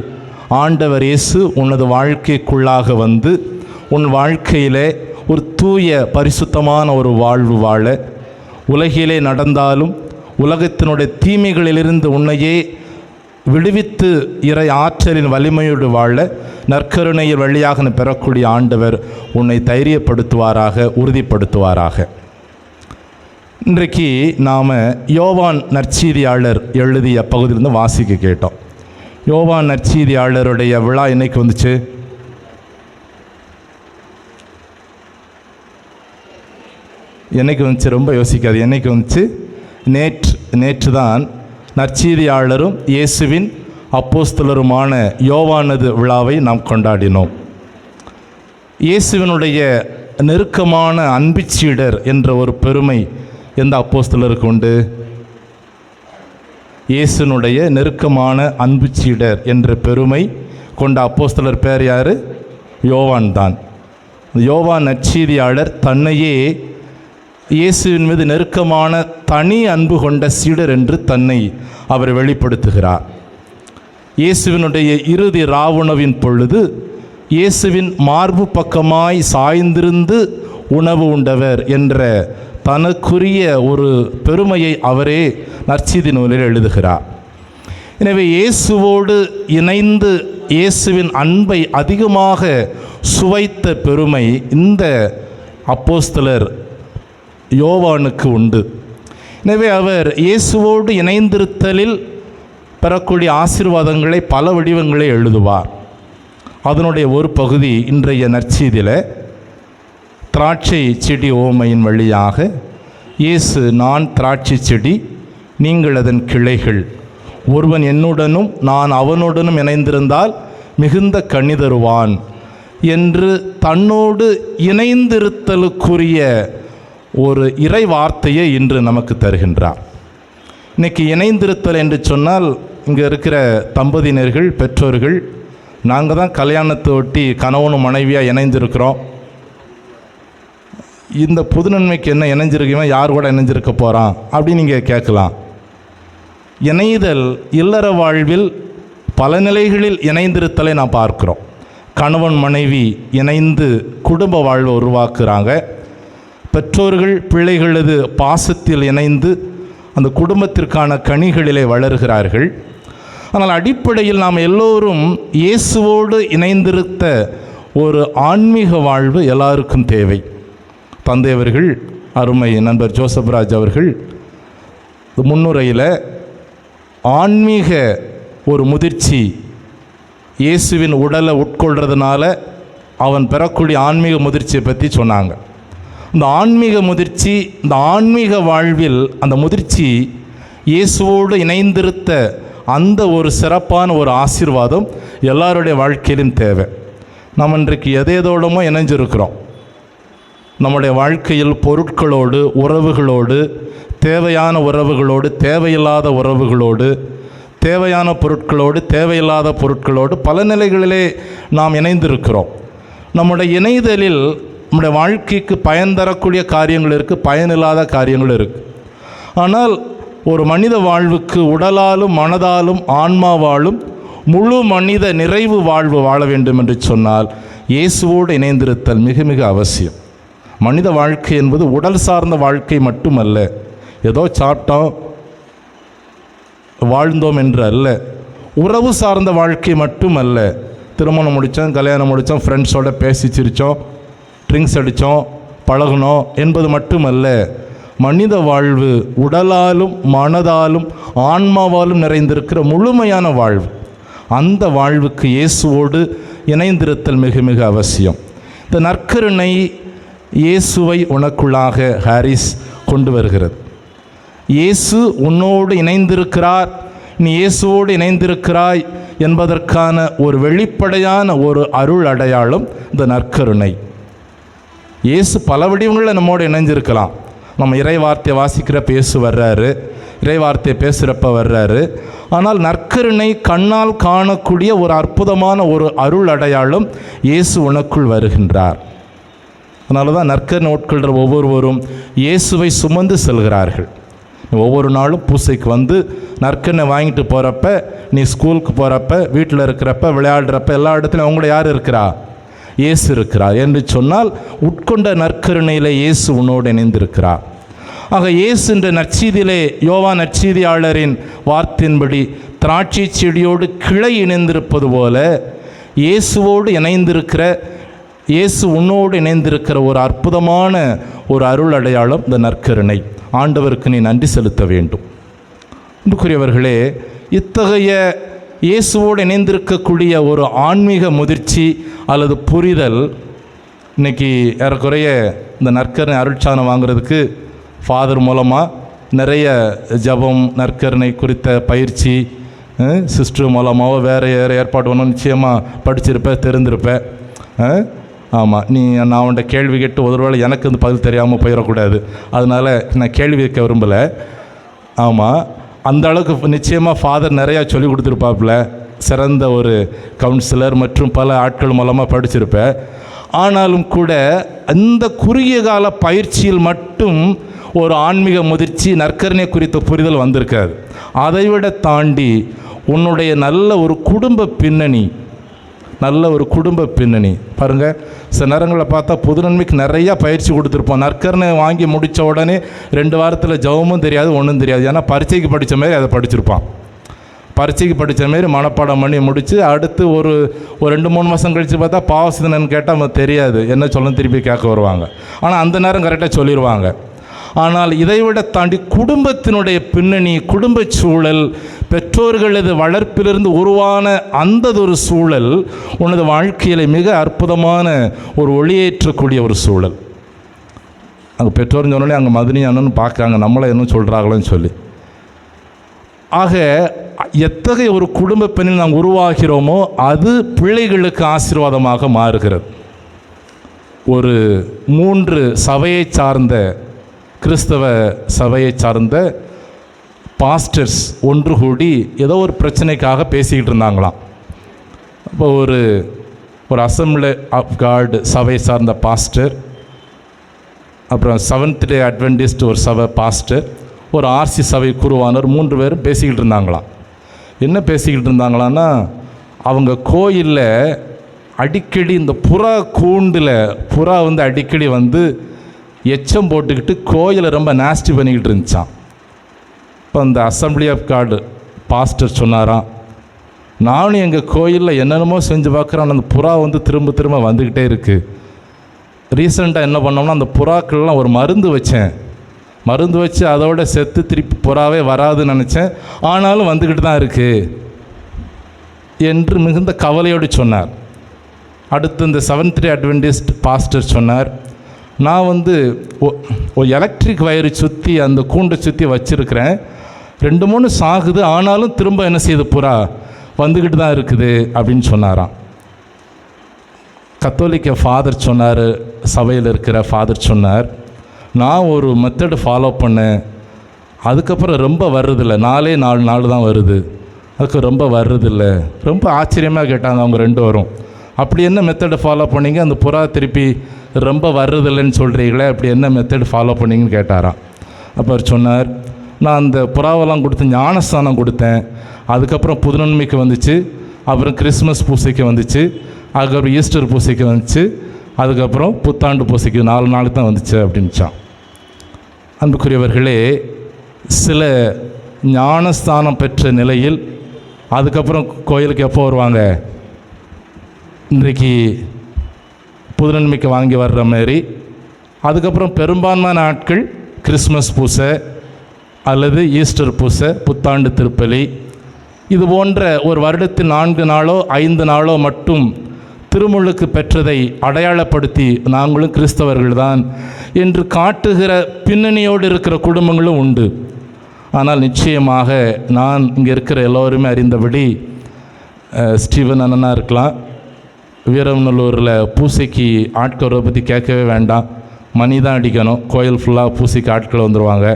ஆண்டவர் இயேசு உனது வாழ்க்கைக்குள்ளாக வந்து உன் வாழ்க்கையிலே ஒரு தூய பரிசுத்தமான ஒரு வாழ்வு வாழ, உலகிலே நடந்தாலும் உலகத்தினுடைய தீமைகளிலிருந்து உன்னையே விடுவித்து இறை ஆற்றலின் வலிமையோடு வாழ நற்கருணையில் வழியாக பெறக்கூடிய ஆண்டவர் உன்னை தைரியப்படுத்துவாராக, உறுதிப்படுத்துவாராக. இன்றைக்கு நாம் யோவான் நற்செய்தியாளர் எழுதிய பகுதியிலிருந்து வாசிக்க கேட்டோம். யோவான் நற்செய்தியாளருடைய விழா என்னைக்கு வந்துச்சு? என்னைக்கு வந்துச்சு? ரொம்ப யோசிக்காது. என்னைக்கு வந்துச்சு? நேற்று தான் நற்செய்தியாளரும் இயேசுவின் அப்போஸ்தலருமான யோவானது விழாவை நாம் கொண்டாடினோம். இயேசுவினுடைய நெருக்கமான அன்புச்சீடர் என்ற ஒரு பெருமை எந்த அப்போஸ்தலருக்கு உண்டு? இயேசுனுடைய நெருக்கமான அன்புச்சீடர் என்ற பெருமை கொண்ட அப்போஸ்தலர் பேர் யார்? யோவான் தான். யோவான் நற்செய்தியாளர் தன்னையே இயேசுவின் மீது நெருக்கமான தனி அன்பு கொண்ட சீடர் என்று தன்னை அவர் வெளிப்படுத்துகிறார். இயேசுவினுடைய இறுதி ராவுணவின் பொழுது இயேசுவின் மார்பு பக்கமாய் சாய்ந்திருந்து உணவு உண்டவர் என்ற தனக்குரிய ஒரு பெருமையை அவரே நற்செய்தி நூலில் எழுதுகிறார். எனவே இயேசுவோடு இணைந்து இயேசுவின் அன்பை அதிகமாக சுவைத்த பெருமை இந்த அப்போஸ்தலர் யோவானுக்கு உண்டு. எனவே அவர் இயேசுவோடு இணைந்திருத்தலில் பெறக்கூடிய ஆசீர்வாதங்களை பல வடிவங்களை எழுதுவார். அதனுடைய ஒரு பகுதி இன்றைய நற்செய்தியில் திராட்சை செடி ஓமையின் வழியாக இயேசு, நான் திராட்சை செடி, நீங்கள் அதன் கிளைகள், ஒருவன் என்னுடனும் நான் அவனுடனும் இணைந்திருந்தால் மிகுந்த கனி தருவான் என்று தன்னோடு இணைந்திருத்தலுக்குரிய ஒரு இறை வார்த்தையை இன்று நமக்கு தருகின்றார். இன்றைக்கி இணைந்திருத்தல் என்று சொன்னால், இங்கே இருக்கிற தம்பதியினர்கள், பெற்றோர்கள், நாங்கள் தான் கல்யாணத்தை ஒட்டி கணவனும் மனைவியாக இணைந்திருக்கிறோம். இந்த புது நன்மைக்கு என்ன இணைஞ்சிருக்கீங்க, யார் கூட இணைஞ்சிருக்க போகிறான் அப்படின்னு நீங்கள் கேட்கலாம். இணைதல் இல்லற வாழ்வில் பல நிலைகளில் இணைந்திருத்தலை நாம் பார்க்கிறோம். கணவன் மனைவி இணைந்து குடும்ப வாழ்வை உருவாக்குறாங்க. பெற்றோர்கள் பிள்ளைகளது பாசத்தில் இணைந்து அந்த குடும்பத்திற்கான கனிகளிலே வளர்கிறார்கள். ஆனால் அடிப்படையில் நாம் எல்லோரும் இயேசுவோடு இணைந்திருத்த ஒரு ஆன்மீக வாழ்வு எல்லாருக்கும் தேவை. தந்தை அவர்கள், அருமை நண்பர் ஜோசப்ராஜ் அவர்கள் முன்னுரையில் ஆன்மீக ஒரு முதிர்ச்சி, இயேசுவின் உடலை உட்கொள்றதுனால அவன் பெறக்கூடிய ஆன்மீக முதிர்ச்சியை பற்றி சொன்னாங்க. இந்த ஆன்மீக முதிர்ச்சி, இந்த ஆன்மீக வாழ்வில் அந்த முதிர்ச்சி இயேசுவோடு இணைந்திருத்த அந்த ஒரு சிறப்பான ஒரு ஆசீர்வாதம் எல்லாருடைய வாழ்க்கையிலும் தேவை. நாம் இன்றைக்கு எதேதோடமோ இணைஞ்சிருக்கிறோம். நம்முடைய வாழ்க்கையில் பொருட்களோடு, உறவுகளோடு, தேவையான உறவுகளோடு, தேவையில்லாத உறவுகளோடு, தேவையான பொருட்களோடு, தேவையில்லாத பொருட்களோடு பல நிலைகளிலே நாம் இணைந்திருக்கிறோம். நம்முடைய இணைதலில் நம்முடைய வாழ்க்கைக்கு பயன் தரக்கூடிய காரியங்கள் இருக்குது, பயனில்லாத காரியங்கள் இருக்குது. ஆனால் ஒரு மனித வாழ்வுக்கு உடலாலும் மனதாலும் ஆன்மாவாலும் முழு மனித நிறைவு வாழ்வு வாழ வேண்டும் என்று சொன்னால் இயேசுவோடு இணைந்திருத்தல் மிக மிக அவசியம். மனித வாழ்க்கை என்பது உடல் சார்ந்த வாழ்க்கை மட்டுமல்ல, ஏதோ சாப்பிட்டோம் வாழ்ந்தோம் என்று அல்ல. உறவு சார்ந்த வாழ்க்கை மட்டுமல்ல, திருமணம் முடித்தோம், கல்யாணம் முடித்தோம், ஃப்ரெண்ட்ஸோடு பேசி சிரித்தோம், ட்ரிங்க்ஸ் அடித்தோம், பழகணும் என்பது மட்டுமல்ல. மனித வாழ்வு உடலாலும் மனதாலும் ஆன்மாவாலும் நிறைந்திருக்கிற முழுமையான வாழ்வு. அந்த வாழ்வுக்கு இயேசுவோடு இணைந்திருத்தல் மிக மிக அவசியம். இந்த நற்கருணை இயேசுவை உனக்குள்ளாக ஹாரிஸ் கொண்டு வருகிறது. இயேசு உன்னோடு இணைந்திருக்கிறார், நீ இயேசுவோடு இணைந்திருக்கிறாய் என்பதற்கான ஒரு வெளிப்படையான ஒரு அருள் அடையாளம் இந்த நற்கருணை. இயேசு பல வடிவங்களில் நம்மோடு இணைஞ்சிருக்கலாம். நம்ம இறை வார்த்தையை வாசிக்கிறப்ப இயேசு வர்றாரு, இறை வார்த்தையை பேசுகிறப்ப வர்றாரு. ஆனால் நற்கருணை கண்ணால் காணக்கூடிய ஒரு அற்புதமான ஒரு அருள் அடையாளம், இயேசு உனக்குள் வருகின்றார். அதனால தான் நற்கருணை உட்கொள்கிற ஒவ்வொருவரும் இயேசுவை சுமந்து செல்கிறார்கள். ஒவ்வொரு நாளும் பூசைக்கு வந்து நற்கருணை வாங்கிட்டு போகிறப்ப, நீ ஸ்கூலுக்கு போகிறப்ப, வீட்டில் இருக்கிறப்ப, விளையாடுறப்ப, எல்லா இடத்துலையும் அவங்கள யார் இருக்கிறா? இயேசு இருக்கிறார் என்று சொன்னால் உட்கொண்ட நற்கருணையில் இயேசு உன்னோடு இணைந்திருக்கிறார். ஆக இயேசு என்ற நற்செய்தியிலே யோவான் நற்செய்தியாளரின் வார்த்தையின்படி திராட்சை செடியோடு கிளை இணைந்திருப்பது போல இயேசுவோடு இணைந்திருக்கிற, இயேசு உன்னோடு இணைந்திருக்கிற ஒரு அற்புதமான ஒரு அருள் அடையாளம் இந்த நற்கருணை. ஆண்டவருக்கு நீ நன்றி செலுத்த வேண்டும். அன்புக்குரியவர்களே, இத்தகைய இயேசுவோடு இணைந்திருக்கக்கூடிய ஒரு ஆன்மீக முதிர்ச்சி அல்லது புரிதல் இன்றைக்கி ஏறக்குறைய இந்த நற்கருணை அருட்சாதனம் வாங்கிறதுக்கு ஃபாதர் மூலமாக நிறைய ஜபம், நற்கருணை குறித்த பயிற்சி, சிஸ்டர் மூலமாகவோ வேறு ஏற்பாடு ஒன்றும் நிச்சயமாக படிச்சிருப்பேன், தெரிந்திருப்பேன். ஆமாம், நான் அவன்கிட்ட கேள்வி கேட்டு ஒருவேளை எனக்கு வந்து பதில் தெரியாமல் போயிடக்கூடாது, அதனால் நான் கேள்வி கேட்க விரும்பலை. ஆமாம், அந்த அளவுக்கு நிச்சயமாக ஃபாதர் நிறையா சொல்லி கொடுத்துருப்பாப்புல, சிறந்த ஒரு கவுன்சிலர் மற்றும் பல ஆட்கள் மூலமாக படிச்சிருப்பேன். ஆனாலும் கூட அந்த குறுகிய கால பயிற்சியில் மட்டும் ஒரு ஆன்மீக முதிர்ச்சி, நற்கருணை குறித்த புரிதல் வந்திருக்காது. அதைவிட தாண்டி உன்னுடைய நல்ல ஒரு குடும்ப பின்னணி, நல்ல ஒரு குடும்ப பின்னணி பாருங்கள். சில நேரங்களில் பார்த்தா பொது நன்மைக்கு நிறையா பயிற்சி கொடுத்துருப்போம். நற்கருணை வாங்கி முடித்த உடனே 2 வாரத்தில் ஜெபமும் தெரியாது, ஒன்றும் தெரியாது. ஏன்னா பரீட்சைக்கு படித்த மாதிரி அதை படிச்சிருப்பான். பரீட்சைக்கு படித்த மாரி மனப்பாடம் பண்ணி முடித்து அடுத்து ஒரு 2-3 மாதம் கழித்து பார்த்தா பாவசிதனன்னு கேட்டால் அவன் தெரியாது, என்ன சொல்லணும் திருப்பி கேட்க வருவாங்க. ஆனால் அந்த நேரம் கரெக்டாக சொல்லிடுவாங்க. ஆனால் இதைவிட தாண்டி குடும்பத்தினுடைய பின்னணி, குடும்ப சூழல், பெற்றோர்களது வளர்ப்பிலிருந்து உருவான அந்த ஒரு சூழல் உனது வாழ்க்கையில் மிக அற்புதமான ஒரு ஒளியேற்றக்கூடிய ஒரு சூழல். அங்கே பெற்றோர்னு சொன்னாலே அங்கே மதினி அண்ணன்னு பார்க்குறாங்க, நம்மளை என்ன சொல்கிறாங்களோன்னு சொல்லி. ஆக எத்தகைய ஒரு குடும்ப பெண்ணில் நாம் உருவாகிறோமோ அது பிள்ளைகளுக்கு ஆசீர்வாதமாக மாறுகிறது. ஒரு 3 சபையை சார்ந்த, கிறிஸ்தவ சபையை சார்ந்த பாஸ்டர்ஸ் ஒன்று கூடி ஏதோ ஒரு பிரச்சனைக்காக பேசிக்கிட்டு இருந்தாங்களாம். அப்போ ஒரு அசம்பிளி ஆஃப் காட் சபை சார்ந்த பாஸ்டர், அப்புறம் செவன்த் டே அட்வென்டிஸ்ட் ஒரு சபை பாஸ்டர், ஒரு ஆர்சி சபை குருவானர், 3 பேரும் பேசிக்கிட்டு இருந்தாங்களாம். என்ன பேசிக்கிட்டு இருந்தாங்களான்னா, அவங்க கோயிலில் அடிக்கடி இந்த புறா கூண்டில் புறா வந்து அடிக்கடி வந்து எச்சம் போட்டுக்கிட்டு கோயிலை ரொம்ப நாஸ்டி பண்ணிக்கிட்டு இருந்துச்சான். இப்போ அந்த அசம்பிளி ஆஃப் காட் பாஸ்டர் சொன்னாராம், நானும் எங்கள் கோயிலில் என்னென்னமோ செஞ்சு பார்க்குறேன், அந்த புறா வந்து திரும்ப திரும்ப வந்துக்கிட்டே இருக்குது. ரீசெண்டாக என்ன பண்ணோம்னா அந்த புறாக்கள்லாம் ஒரு மருந்து வச்சு அதோட செத்து திருப்பி புறாவே வராதுன்னு நினச்சேன், ஆனாலும் வந்துக்கிட்டு தான் இருக்குது என்று மிகுந்த கவலையோடு சொன்னார். அடுத்து இந்த செவன்த் டே அட்வென்டிஸ்ட் பாஸ்டர் சொன்னார், நான் வந்து ஒரு எலக்ட்ரிக் வயரை சுற்றி அந்த கூண்டை சுற்றி வச்சுருக்கிறேன், 2-3 சாகுது, ஆனாலும் திரும்ப என்ன செய்யுது, புறா வந்துக்கிட்டு தான் இருக்குது அப்படின்னு சொன்னாராம். கத்தோலிக்க ஃபாதர் சொன்னார், சபையில் இருக்கிற ஃபாதர் சொன்னார், நான் ஒரு மெத்தடு ஃபாலோ பண்ணேன், அதுக்கப்புறம் ரொம்ப வர்றதில்லை, 4 நாள் தான் வருது, அதுக்கு ரொம்ப வர்றதில்லை. ரொம்ப ஆச்சரியமாக கேட்டாங்க அவங்க 2 பேரும், அப்படி என்ன மெத்தடு ஃபாலோ பண்ணிங்க, அந்த புறா திருப்பி ரொம்ப வர்றதில்லைன்னு சொல்கிறீங்களே, அப்படி என்ன மெத்தடு ஃபாலோ பண்ணிங்கன்னு கேட்டாராம். அப்போ அவர் சொன்னார், நான் அந்த புறாவெல்லாம் கொடுத்து ஞானஸ்தானம் கொடுத்தேன், அதுக்கப்புறம் புதுநன்மைக்கு வந்துச்சு, அப்புறம் கிறிஸ்மஸ் பூசைக்கு வந்துச்சு, அதுக்கப்புறம் ஈஸ்டர் பூசைக்கு வந்துச்சு, அதுக்கப்புறம் புத்தாண்டு பூசைக்கு 4 நாளுக்கு தான் வந்துச்சு அப்படின்ச்சான். அன்புக்குரியவர்களே, சில ஞானஸ்தானம் பெற்ற நிலையில் அதுக்கப்புறம் கோயிலுக்கு எப்போ வருவாங்க? இன்றைக்கு புதுநன்மைக்கு வாங்கி வர்ற மாதிரி. அதுக்கப்புறம் பெரும்பான்மையான நாட்கள் கிறிஸ்மஸ் பூசை அல்லது ஈஸ்டர் பூசை, புத்தாண்டு திருப்பலி, இது போன்ற ஒரு வருடத்தில் 4 நாளோ 5 நாளோ மட்டும் திருமுழுக்கு பெற்றதை அடையாளப்படுத்தி நாங்களும் கிறிஸ்தவர்கள்தான் என்று காட்டுகிற பின்னணியோடு இருக்கிற குடும்பங்களும் உண்டு. ஆனால் நிச்சயமாக நான் இங்கே இருக்கிற எல்லோருமே அறிந்தபடி ஸ்டீவன் அண்ணனா இருக்கலாம், வீரநல்லூரில் பூசைக்கு ஆட்களை பற்றி கேட்கவே வேண்டாம், மணி தான் அடிக்கணும், கோயில் ஃபுல்லாக பூசைக்கு ஆட்கள் வந்துடுவாங்க.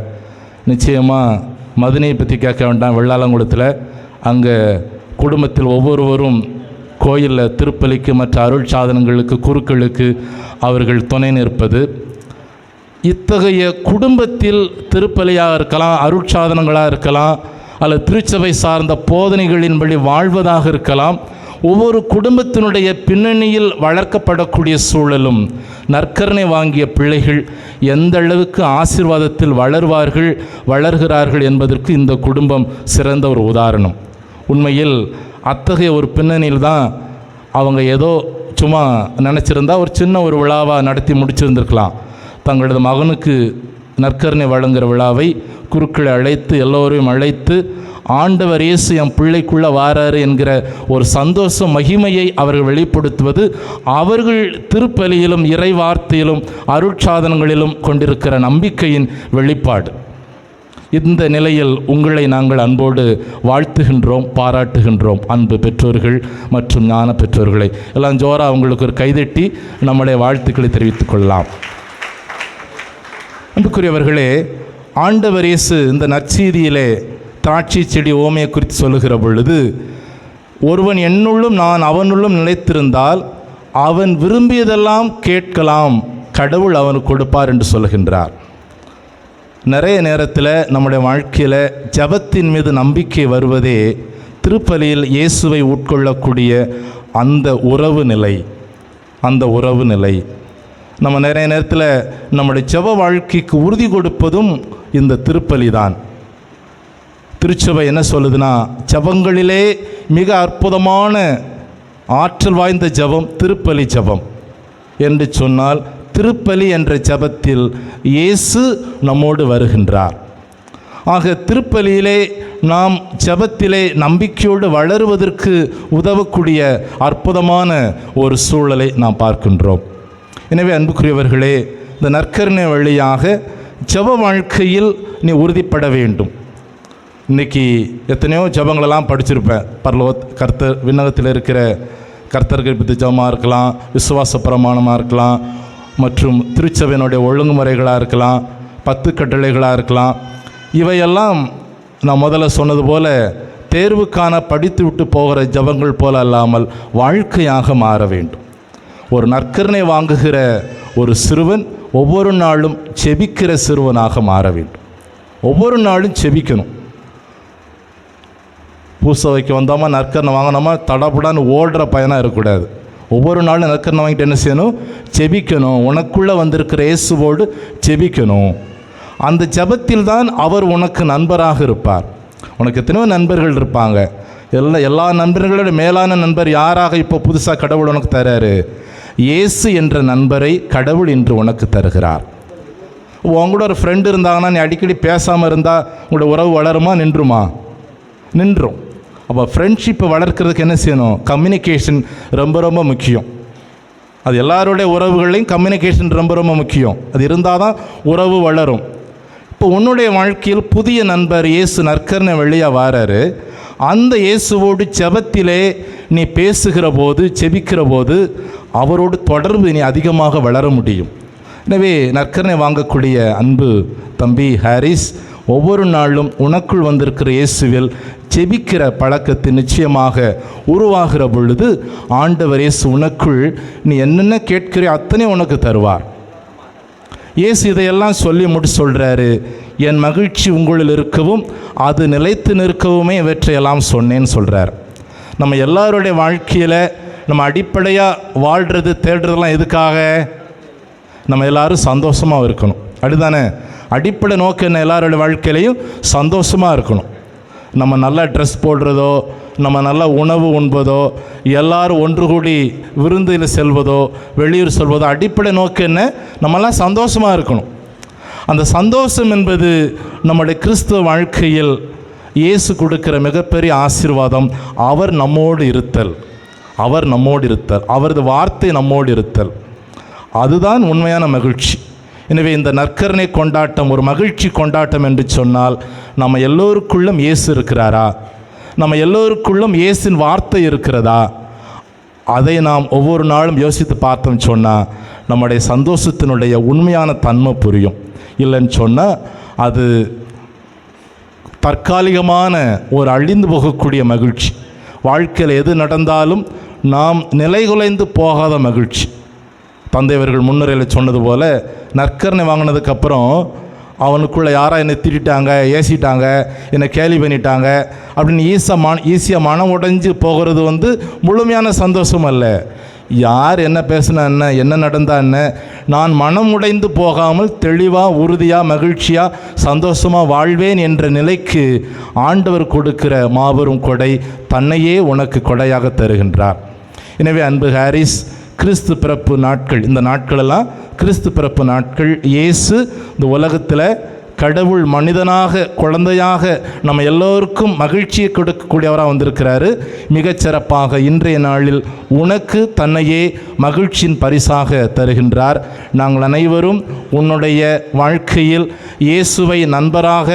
நிச்சயமாக மதுனையை பற்றி கேட்க வேண்டாம், வெள்ளாளங்குளத்தில் அங்கே குடும்பத்தில் ஒவ்வொருவரும் கோயிலில் திருப்பலிக்கு மற்ற அருள் சாதனங்களுக்கு குருக்களுக்கு அவர்கள் துணை நிற்பது. இத்தகைய குடும்பத்தில் திருப்பலியாக இருக்கலாம், அருட்சாதனங்களாக இருக்கலாம், அல்லது திருச்சபை சார்ந்த போதனைகளின்படி வாழ்வதாக இருக்கலாம், ஒவ்வொரு குடும்பத்தினுடைய பின்னணியில் வளர்க்கப்படக்கூடிய சூழலும் நற்கருணை வாங்கிய பிள்ளைகள் எந்த அளவுக்கு ஆசீர்வாதத்தில் வளர்கிறார்கள் என்பதற்கு இந்த குடும்பம் சிறந்த ஒரு உதாரணம். உண்மையில் அத்தகைய ஒரு பின்னணியில் தான் அவங்க ஏதோ சும்மா நினச்சிருந்தா ஒரு சின்ன ஒரு விழாவாக நடத்தி முடிச்சிருந்திருக்கலாம். தங்களது மகனுக்கு நற்கருணை வழங்குகிற விழாவை குருக்களை அழைத்து எல்லோரையும் அழைத்து ஆண்டவர் இயேசு என் பிள்ளைக்குள்ளே வாராரு என்கிற ஒரு சந்தோஷ மகிமையை அவர்கள் வெளிப்படுத்துவது அவர்கள் திருப்பலியிலும் இறை வார்த்தையிலும் அருட்சாதனங்களிலும் கொண்டிருக்கிற நம்பிக்கையின் வெளிப்பாடு. இந்த நிலையில் உங்களை நாங்கள் அன்போடு வாழ்த்துகின்றோம், பாராட்டுகின்றோம். அன்பு பெற்றோர்கள் மற்றும் ஞான பெற்றோர்களை எல்லாம் ஜோரா உங்களுக்கு ஒரு கைதட்டி நம்முடைய வாழ்த்துக்களை தெரிவித்துக் கொள்ளலாம். அன்புக்குரியவர்களே, ஆண்டவர் இயேசு இந்த நற்செய்தியிலே திராட்சை செடி ஓமையை குறித்து சொல்லுகிற பொழுது, ஒருவன் என்னுள்ளும் நான் அவனுள்ளும் நிலைத்திருந்தால் அவன் விரும்பியதெல்லாம் கேட்கலாம், கடவுள் அவனுக்கு கொடுப்பார் என்று சொல்லுகின்றார். நிறைய நேரத்தில் நம்முடைய வாழ்க்கையில் ஜபத்தின் மீது நம்பிக்கை வருவதே திருப்பலியில் இயேசுவை உட்கொள்ளக்கூடிய அந்த உறவு நிலை. நம்ம நிறைய நேரத்தில் நம்முடைய ஜப வாழ்க்கைக்கு உறுதி கொடுப்பதும் இந்த திருப்பலி தான். திருச்சபை என்ன சொல்லுதுன்னா, ஜபங்களிலே மிக அற்புதமான ஆற்றல் வாய்ந்த ஜபம் திருப்பலி ஜபம் என்று சொன்னால், திருப்பலி என்ற ஜபத்தில் இயேசு நம்மோடு வருகின்றார். ஆக திருப்பலியிலே நாம் ஜபத்திலே நம்பிக்கையோடு வளருவதற்கு உதவக்கூடிய அற்புதமான ஒரு சூழலை நாம் பார்க்கின்றோம். எனவே அன்புக்குரியவர்களே, இந்த நற்கருணை வழியாக ஜப வாழ்க்கையில் நீ உறுதிப்பட வேண்டும். இன்றைக்கி எத்தனையோ ஜபங்களெல்லாம் படிச்சிருப்பேன். கர்த்தர் விண்ணகத்தில் இருக்கிற கர்த்தர்கள் பற்றி ஜபமாக இருக்கலாம், விசுவாச பிரமாணமாக இருக்கலாம், மற்றும் திருச்சபையினுடைய ஒழுங்குமுறைகளாக இருக்கலாம், 10 கட்டளைகளாக இருக்கலாம். இவையெல்லாம் நான் முதல்ல சொன்னது போல தேர்வுக்கான படித்து விட்டு போகிற ஜபங்கள் போல அல்லாமல் வாழ்க்கையாக மாற வேண்டும். ஒரு நற்கருணை வாங்குகிற ஒரு சிறுவன் ஒவ்வொரு நாளும் செபிக்கிற சிறுவனாக மாற வேண்டும். ஒவ்வொரு நாளும் செபிக்கணும். பூசை வைக்க வந்தோமா, நற்கருணை வாங்கினோமா, தடபுடான்னு ஓடுற பயனாக இருக்கக்கூடாது. ஒவ்வொரு நாளும் நற்கருணை வாங்கிட்டு என்ன செய்யணும்? செபிக்கணும். உனக்குள்ளே வந்திருக்கிற இயேசுவோடு செபிக்கணும். அந்த ஜபத்தில் தான் அவர் உனக்கு நண்பராக இருப்பார். உனக்கு எத்தனையோ நண்பர்கள் இருப்பாங்க. எல்லா நண்பர்களோட மேலான நண்பர் யாராக இப்போ புதுசாக கடவுள் உனக்கு தராரு? இயேசு என்ற நண்பரை கடவுள் இன்று உனக்கு தருகிறார். உங்களோட ஒரு ஃப்ரெண்டு இருந்தாங்கன்னா நீ அடிக்கடி பேசாமல் இருந்தால் உங்களோட உறவு வளருமா, நின்றும். அப்போ ஃப்ரெண்ட்ஷிப்பை வளர்க்குறதுக்கு என்ன செய்யணும்? கம்யூனிகேஷன் ரொம்ப ரொம்ப முக்கியம். அது எல்லாருடைய உறவுகளையும் கம்யூனிகேஷன் ரொம்ப ரொம்ப முக்கியம். அது இருந்தால் தான் உறவு வளரும். இப்போ உன்னுடைய வாழ்க்கையில் புதிய நண்பர் இயேசு நற்கருணை வழியாக வாராரு. அந்த இயேசுவோடு ஜெபத்திலே நீ பேசுகிற போது, செபிக்கிற போது அவரோடு தொடர்பு நீ அதிகமாக வளர முடியும். எனவே நற்கருணை வாங்கக்கூடிய அன்பு தம்பி ஹாரிஸ், ஒவ்வொரு நாளும் உனக்குள் வந்திருக்கிற இயேசுவில் செபிக்கிற பழக்கத்தை நிச்சயமாக உருவாகிற பொழுது ஆண்டவர் இயேசு உனக்குள் நீ என்னென்ன கேட்கிற அத்தனை உனக்கு தருவார். இயேசு இதையெல்லாம் சொல்லி சொல்கிறாரு, என் மகிழ்ச்சி உங்களில் இருக்கவும் அது நிலைத்து நிற்கவுமே இவற்றையெல்லாம் சொன்னேன்னு சொல்கிறார். நம்ம எல்லாருடைய வாழ்க்கையில் நம்ம அடிப்படையாக வாழ்கிறது தேடுறதெல்லாம் எதுக்காக? நம்ம எல்லாரும் சந்தோஷமாக இருக்கணும், அப்படிதானே? அடிப்படை நோக்கம் என்ன? எல்லாரோட வாழ்க்கையிலையும் சந்தோஷமாக இருக்கணும். நம்ம நல்லா ட்ரெஸ் போடுறதோ, நம்ம நல்ல உணவு உண்பதோ, எல்லாரும் ஒன்று கூடி விருந்தில் செல்வதோ, வெளியூர் செல்வதோ, அடிப்படை நோக்கம் என்ன? நம்மெல்லாம் சந்தோஷமாக இருக்கணும். அந்த சந்தோஷம் என்பது நம்முடைய கிறிஸ்துவ வாழ்க்கையில் இயேசு கொடுக்கிற மிகப்பெரிய ஆசீர்வாதம். அவர் நம்மோடு இருத்தல், அவரது வார்த்தை நம்மோடு இருத்தல், அதுதான் உண்மையான மகிழ்ச்சி. எனவே இந்த நற்கருணை கொண்டாட்டம் ஒரு மகிழ்ச்சி கொண்டாட்டம் என்று சொன்னால், நம்ம எல்லோருக்குள்ளும் இயேசு இருக்கிறாரா? நம்ம எல்லோருக்குள்ளும் இயேசின் வார்த்தை இருக்கிறதா? அதை நாம் ஒவ்வொரு நாளும் யோசித்து பார்த்தோம் சொன்னால் நம்முடைய சந்தோஷத்தினுடைய உண்மையான தன்மை புரியும். இல்லைன்னு சொன்னால் அது தற்காலிகமான ஒரு அழிந்து போகக்கூடிய மகிழ்ச்சி. வாழ்க்கையில் எது நடந்தாலும் நாம் நிலைகுலைந்து போகாத மகிழ்ச்சி. தந்தையவர்கள் முன்னுரையில் சொன்னது போல், நற்கருணை வாங்கினதுக்கப்புறம் அவனுக்குள்ளே யாராக என்னை திட்டாங்க, ஏசிட்டாங்க, என்னை கேலி பண்ணிட்டாங்க அப்படின்னு ஈஸியாக மனம் உடைஞ்சு போகிறது முழுமையான சந்தோஷம் அல்ல. யார் என்ன பேசினா என்ன நடந்தா என்ன, நான் மனம் உடைந்து போகாமல் தெளிவாக, உறுதியாக, மகிழ்ச்சியாக, சந்தோஷமாக வாழ்வேன் என்ற நிலைக்கு ஆண்டவர் கொடுக்கிற மாபெரும் கொடை, தன்னையே உனக்கு கொடையாக தருகின்றார். எனவே அன்பு ஹாரிஸ், கிறிஸ்து பிறப்பு நாட்கள், இந்த நாட்களெல்லாம் கிறிஸ்து பிறப்பு நாட்கள். இயேசு இந்த உலகத்தில் கடவுள் மனிதனாக, குழந்தையாக நம்ம எல்லோருக்கும் மகிழ்ச்சியை கொடுக்கக்கூடியவராக வந்திருக்கிறாரு. மிகச்சிறப்பாக இன்றைய நாளில் உனக்கு தன்னையே மகிழ்ச்சியின் பரிசாக தருகின்றார். நாங்கள் அனைவரும் உன்னுடைய வாழ்க்கையில் இயேசுவை நண்பராக,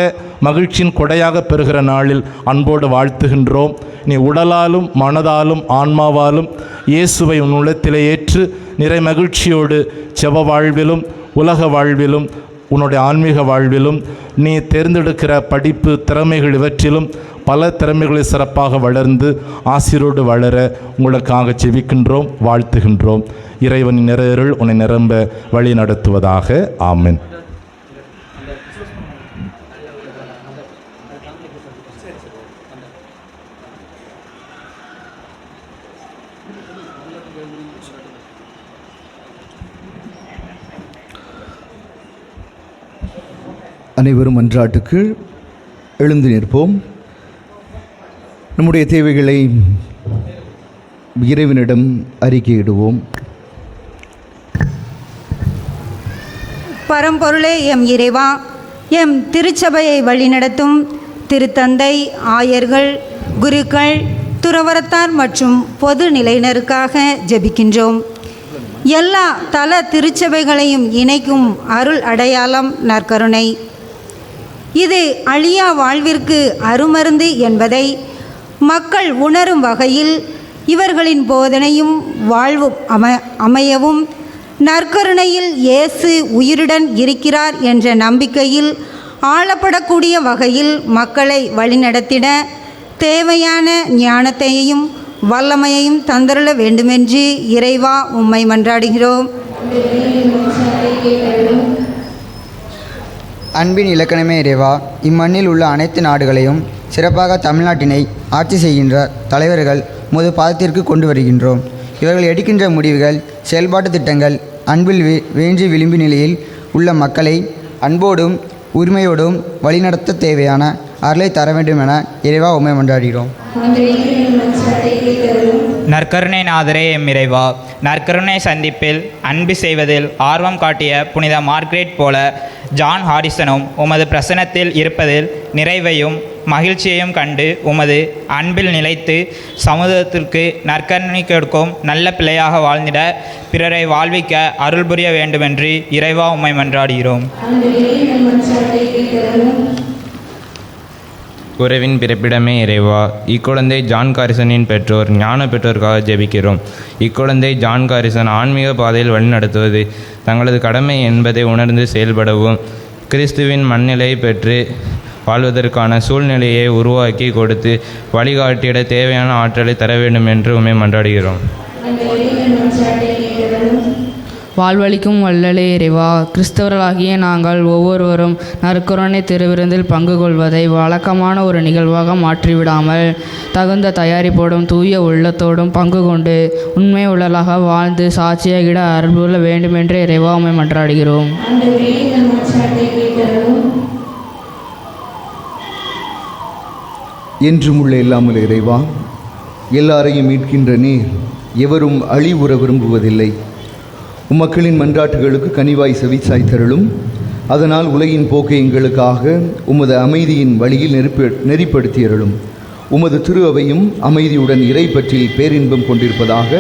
மகிழ்ச்சியின் கொடையாக பெறுகிற நாளில் அன்போடு வாழ்த்துகின்றோம். நீ உடலாலும் மனதாலும் ஆன்மாவாலும் இயேசுவை உன் உள்ளத்திலே ஏற்று நிறை மகிழ்ச்சியோடு செப வாழ்விலும் உலக வாழ்விலும் உன்னுடைய ஆன்மீக வாழ்விலும் நீ தேர்ந்தெடுக்கிற படிப்பு திறமைகள் இவற்றிலும் பல திறமைகளை சிறப்பாக வளர்ந்து ஆசிரோடு வளர உங்களுக்காக செபிக்கின்றோம், வாழ்த்துகின்றோம். இறைவனின் நிறையருள் உன்னை நிரம்ப வழி நடத்துவதாக. ஆமென்.
அனைவரும் மன்றாட்டுக்கு எழுந்து நிற்போம். நம்முடைய தேவைகளை இறைவனிடம் அறிக்கையிடுவோம்.
பரம்பொருளே எம் இறைவா, எம் திருச்சபையை வழிநடத்தும் திருத்தந்தை, ஆயர்கள், குருக்கள், துறவரத்தார் மற்றும் பொது நிலையினருக்காக ஜெபிக்கின்றோம். எல்லா தல திருச்சபைகளையும் இணைக்கும் அருள் அடையாளம் நற்கருணை. இது அழியா வாழ்விற்கு அருமருந்து என்பதை மக்கள் உணரும் வகையில் இவர்களின் போதனையும் வாழ்வும் அமையவும், நற்கருணையில் இயேசு உயிருடன் இருக்கிறார் என்ற நம்பிக்கையில் ஆளப்படக்கூடிய வகையில் மக்களை வழிநடத்திட தேவையான ஞானத்தையும் வல்லமையையும் தந்தருள வேண்டுமென்று இறைவா உம்மை மன்றாடுகிறோம்.
அன்பின் இலக்கணமே இறைவா, இம்மண்ணில் உள்ள அனைத்து நாடுகளையும் சிறப்பாக தமிழ்நாட்டினை ஆட்சி செய்கின்ற தலைவர்கள் முது பாதத்திற்கு கொண்டு வருகின்றோம். இவர்கள் எடுக்கின்ற முடிவுகள், செயல்பாட்டு திட்டங்கள் அன்பில் வேண்டி விளிம்பு நிலையில் உள்ள மக்களை அன்போடும் உரிமையோடும் வழிநடத்த தேவையான அருளை தர வேண்டும் என இறைவா உம்மை மன்றாடுகிறோம்.
நற்கருணை நாதரே எம் இறைவா, நற்கருணை சந்திப்பில் அன்பு செய்வதில் ஆர்வம் காட்டிய புனித மார்க்ரெட் போல ஜான் ஹாரிசனும் உமது பிரசன்னத்தில் இருப்பதில் நிறைவையும் மகிழ்ச்சியையும் கண்டு உமது அன்பில் நிலைத்து சமூகத்திற்கு நற்கருணை கொடுக்கும் நல்ல பிள்ளையாக வாழ்ந்திட பிறரை வாழ்விக்க அருள் புரிய வேண்டுமென்று இறைவா உம்மை மன்றாடுகிறோம்.
உறவின் பிறப்பிடமே இறைவா, இக்குழந்தை ஜான் காரிசனின் பெற்றோர் ஞான பெற்றோருக்காக ஜெபிக்கிறோம். இக்குழந்தை ஜான் காரிசன் ஆன்மீக பாதையில் வழிநடத்துவது தங்களது கடமை என்பதை உணர்ந்து செயல்படவும், கிறிஸ்துவின் மண்ணிலை பெற்று வாழ்வதற்கான சூழ்நிலையை உருவாக்கி கொடுத்து வழிகாட்டிட தேவையான ஆற்றலை தர வேண்டும் என்று உம்மை மன்றாடுகிறோம்.
வாழ்வளிக்கும் வல்லலே இறைவா, கிறிஸ்தவர்களாகிய நாங்கள் ஒவ்வொருவரும் நற்கருணை திருவிருந்தில் பங்கு கொள்வதை வழக்கமான ஒரு நிகழ்வாக மாற்றிவிடாமல் தகுந்த தயாரிப்போடும் தூய உள்ளத்தோடும் பங்கு கொண்டு உண்மை உள்ளலாக வாழ்ந்து சாட்சியாகிட அருள்புள்ள வேண்டுமென்று இறைவா உம்மை மன்றாடுகிறோம்.
என்றும் உள்ள இல்லாமல் இறைவா, எல்லாரையும் மீட்கின்ற நீர் எவரும் அழிவுற விரும்புவதில்லை. உம்மக்களின் மன்றாட்டுகளுக்கு கனிவாய் செவிசாய்த்தருளும். அதனால் உலகின் போக்கை எங்களுக்காக உமது அமைதியின் வழியில் நெறிப்படுத்தியருளும். உமது திரு அவையும் அமைதியுடன் இறை பற்றில் பேரின்பம் கொண்டிருப்பதாக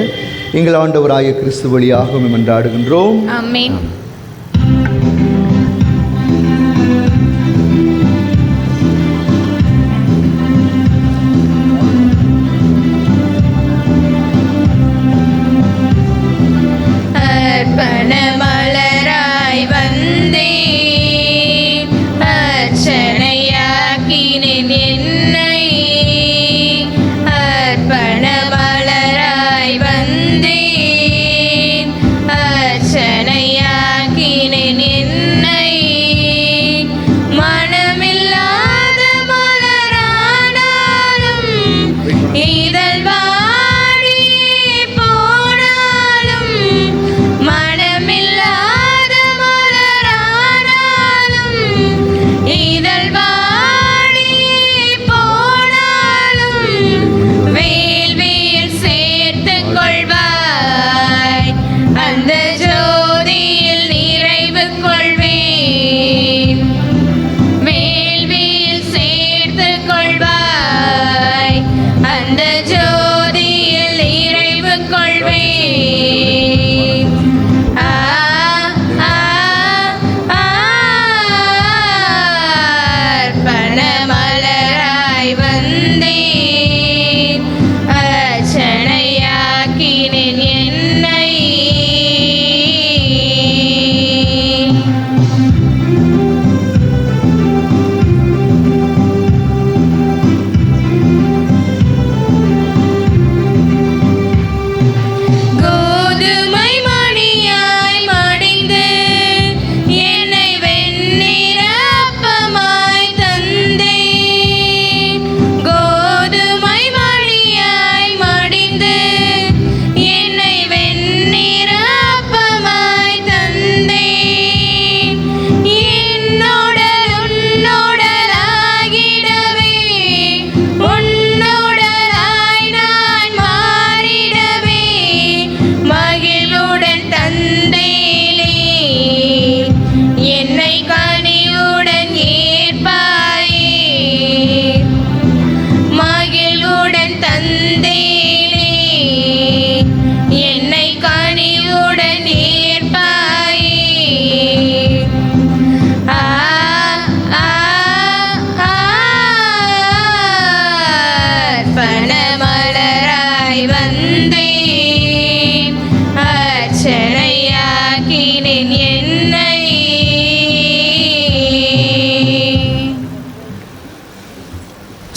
எங்கள் ஆண்டவராய கிறிஸ்து வழியாக மன்றாடுகின்றோம்.
ஆமென். மலராய் வந்தேன், அர்ச்சனையாக்கினேன் என்னை. அர்ப்பண மலராய் வந்தேன், அர்ச்சனையாக்கினேன் என்னை. மனமில்லாத மலரானாலும் இதழ்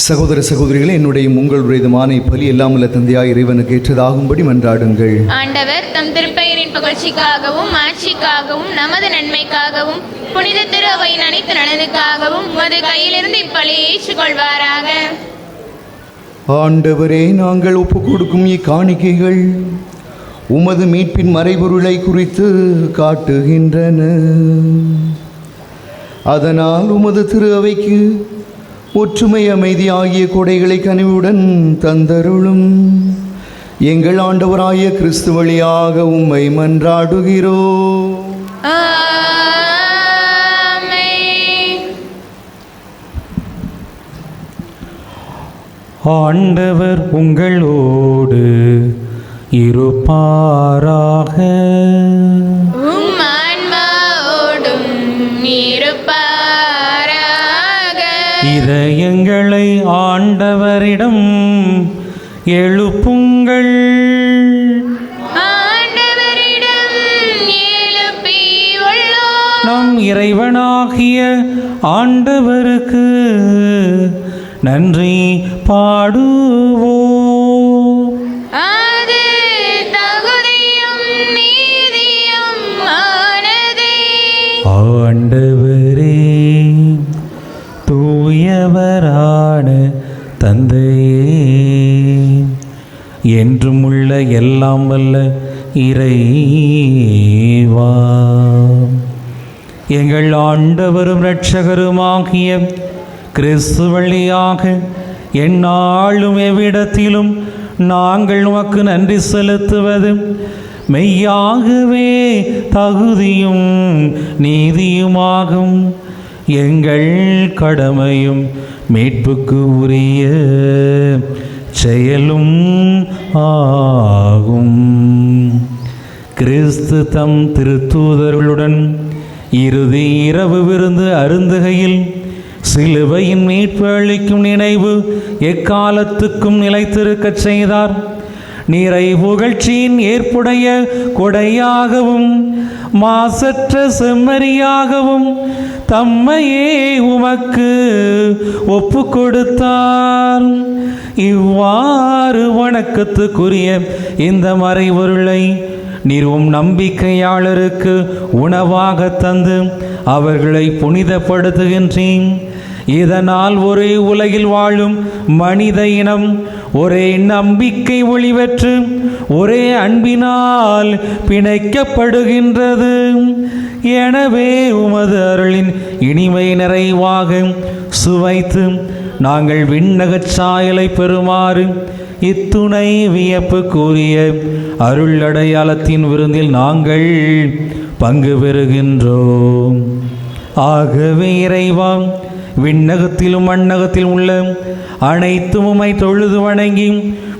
சகோதர சகோதரிகளே, என்னுடைய உங்களுடையதுமான பலி எல்லாமல்ல தந்தையாய் இறைவனுக்கு ஏற்றதாகும்படி மன்றாடுங்கள்.
ஆண்டவர் தம் திருப்பெயரின் புகழ்ச்சிக்காகவும் ஆட்சிக்காகவும் நமது நன்மைக்காகவும் புனித திரு அவையின் அனைத்து நலனுக்காகவும் உமது கையிலிருந்து இப்பலியை ஏற்றுக்கொள்வாராக.
ஆண்டவரே, நாங்கள் ஒப்பு கொடுக்கும் இக்காணிக்கைகள் உமது மீட்பின் மறைபொருளை குறித்து காட்டுகின்றன. அதனால் உமது திரு அவைக்கு ஒற்றுமை அமைதி ஆகிய கொடைகளை கனிவுடன் தந்தருளும். எங்கள் ஆண்டவராய கிறிஸ்து வழியாக உம்மை மன்றாடுகிறோம்.
ஆண்டவர் உங்களோடு இருப்பாராக. இதயங்களை ஆண்டவரிடம் எழுப்புங்கள். நம் இறைவனாகிய ஆண்டவருக்கு நன்றி பாடுவோம்.
அது தகுதியும் நீதியும்
தூயவரான தந்தையே, என்றும் உள்ள எல்லாம் வல்ல இறைவா, எங்கள் ஆண்டவரும் இரட்சகருமாகிய கிறிஸ்து வழியாக எந்நாளும் எவ்விடத்திலும் நாங்கள் உமக்கு நன்றி செலுத்துவது மெய்யாகவே தகுதியும் நீதியுமாகும். எங்கள் கடமையும் மீட்புக்கு உரிய செயலும் ஆகும். கிறிஸ்து தம் திருத்தூதர்களுடன் இறுதி இரவு விருந்து அருந்துகையில் சிலுவையின் மீட்பு அளிக்கும் நினைவு எக்காலத்துக்கும் நிலைத்திருக்கச் செய்தார். நீரை புகழ்ச்சியின் ஏற்புடைய கொடையாகவும் மாசற்ற செம்மறியாகவும் தம்மையே உமக்கு ஒப்பு கொடுத்தார். இவ்வாறு வணக்கத்துக்குரிய இந்த மறைபொருளை நீரும் நம்பிக்கையாளருக்கு உணவாக தந்து அவர்களை புனிதப்படுத்துகின்றேன். இதனால் ஒரே உலகில் வாழும் மனித இனம் ஒரே நம்பிக்கை ஒளிவற்று ஒரே அன்பினால் பிணைக்கப்படுகின்றது. எனவே உமது அருளின் இனிமை நிறைவாக சுவைத்து நாங்கள் விண்ணகச் சாயலை பெறுமாறு இத்துணை வியப்பு கூறிய அருள் அடையாளத்தின் விருந்தில் நாங்கள் பங்கு பெறுகின்றோம். ஆகவே இறைவா, விண்ணகத்திலும் மண்ணகத்திலும் உள்ள அனைத்தும் உம்மை தொழுது வணங்கி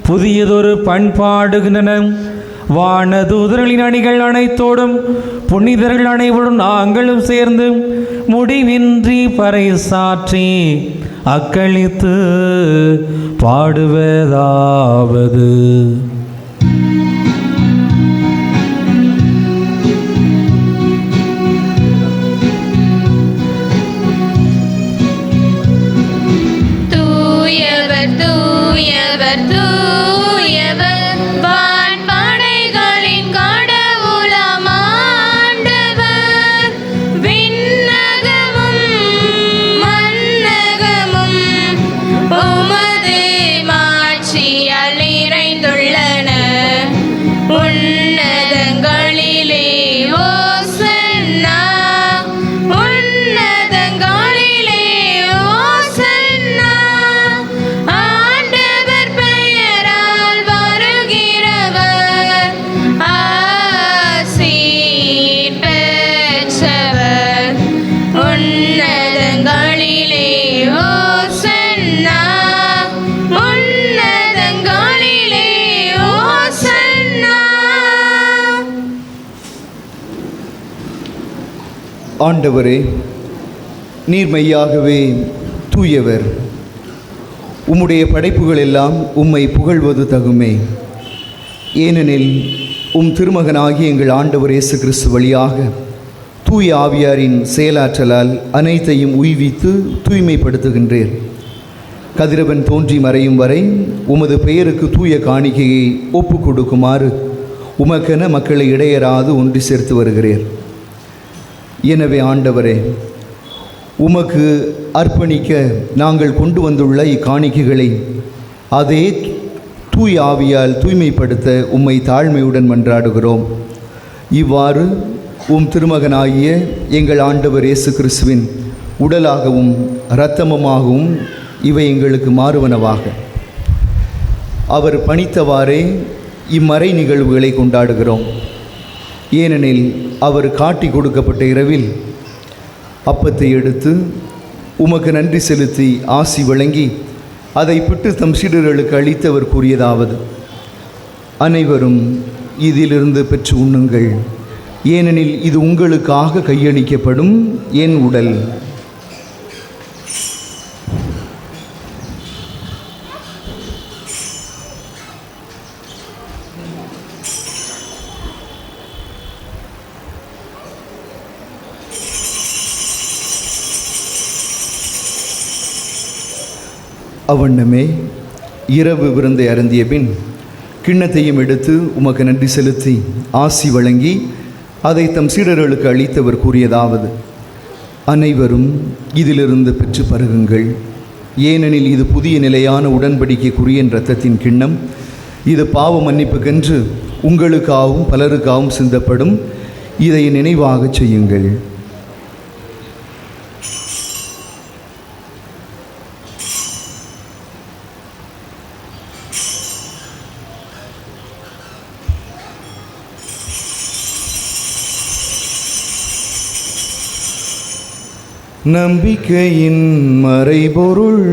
புதியதொரு பண்பாடுகின்றன. வானதூதர்களின் அணிகள் அனைத்தோடும் புனிதர்கள் அனைவரும் நாங்களும் சேர்ந்து முடிவின்றி பறைசாற்றி அக்களித்து பாடுவதாவது:
தூயவர் தூயவர் தூயவர், வான்படைகளின் கடவுளாம் ஆண்டவர். விண்ணகமும் மண்ணகமும் உமது மாட்சியால் நிறைந்துள்ளன. உன்னதங்களிலே ஓசன்னா, உன்னதங்களிலே ஓசன்னா. ஆண்டவர் பெயரால் வருகிறவர் ஆசீர் பெற்றவர். உன்னதங்களிலே ஓசன்னா, உன்னதங்களிலே ஓசன்னா.
ஆண்டவரே, நீர் மெய்யாகவே தூயவர். உம்முடைய படைப்புகள் எல்லாம் உம்மை புகழ்வது தகுமே. ஏனெனில் உம் திருமகனாகிய எங்கள் ஆண்டவர் இயேசு கிறிஸ்து வழியாக தூய ஆவியாரின் செயலாற்றலால் அனைத்தையும் உய்வித்து தூய்மைப்படுத்துகின்றீர். கதிரவன் தோன்றி மறையும் வரை உமது பெயருக்கு தூய காணிக்கையை ஒப்பு கொடுக்குமாறு உமக்கென மக்களை இடையராது ஒன்று சேர்த்து வருகிறீர். எனவே ஆண்டவரே, உமக்கு அர்ப்பணிக்க நாங்கள் கொண்டு வந்துள்ள இக்காணிக்கைகளை அதே தூய ஆவியால் தூய்மைப்படுத்த உம்மை தாழ்மையுடன் மன்றாடுகிறோம். இவ்வாறு உம் திருமகனாகிய எங்கள் ஆண்டவர் இயேசு கிறிஸ்துவின் உடலாகவும் இரத்தமுமாகவும் இவை எங்களுக்கு மாறுவனவாக. அவர் பணித்தவாறே இம்மறை நிகழ்வுகளை கொண்டாடுகிறோம். ஏனெனில் அவர் காட்டி கொடுக்கப்பட்ட இரவில் அப்பத்தை எடுத்து உமக்கு நன்றி செலுத்தி ஆசி வழங்கி அதை பிட்டு தம் சீடர்களுக்கு அளித்தவர் கூறியதாவது: அனைவரும் இதிலிருந்து பெற்று உண்ணுங்கள், ஏனெனில் இது உங்களுக்காக கையளிக்கப்படும் என் உடல். அவ்வண்ணமே இரவு விருந்தை அருந்திய பின் கிண்ணத்தையும் எடுத்து உமக்கு நன்றி செலுத்தி ஆசி வழங்கி அதை தம் சீடர்களுக்கு அளித்தவர் கூறியதாவது: அனைவரும் இதிலிருந்து பெற்று பருகுங்கள். ஏனெனில் இது புதிய நிலையான உடன்படிக்கைக்குரிய இரத்தத்தின் கிண்ணம். இது பாவ மன்னிப்புக்கென்று உங்களுக்காகவும் பலருக்காகவும் சிந்தப்படும். இதை நினைவாக செய்யுங்கள். நம்பிக்கையின் மறைபொருள்.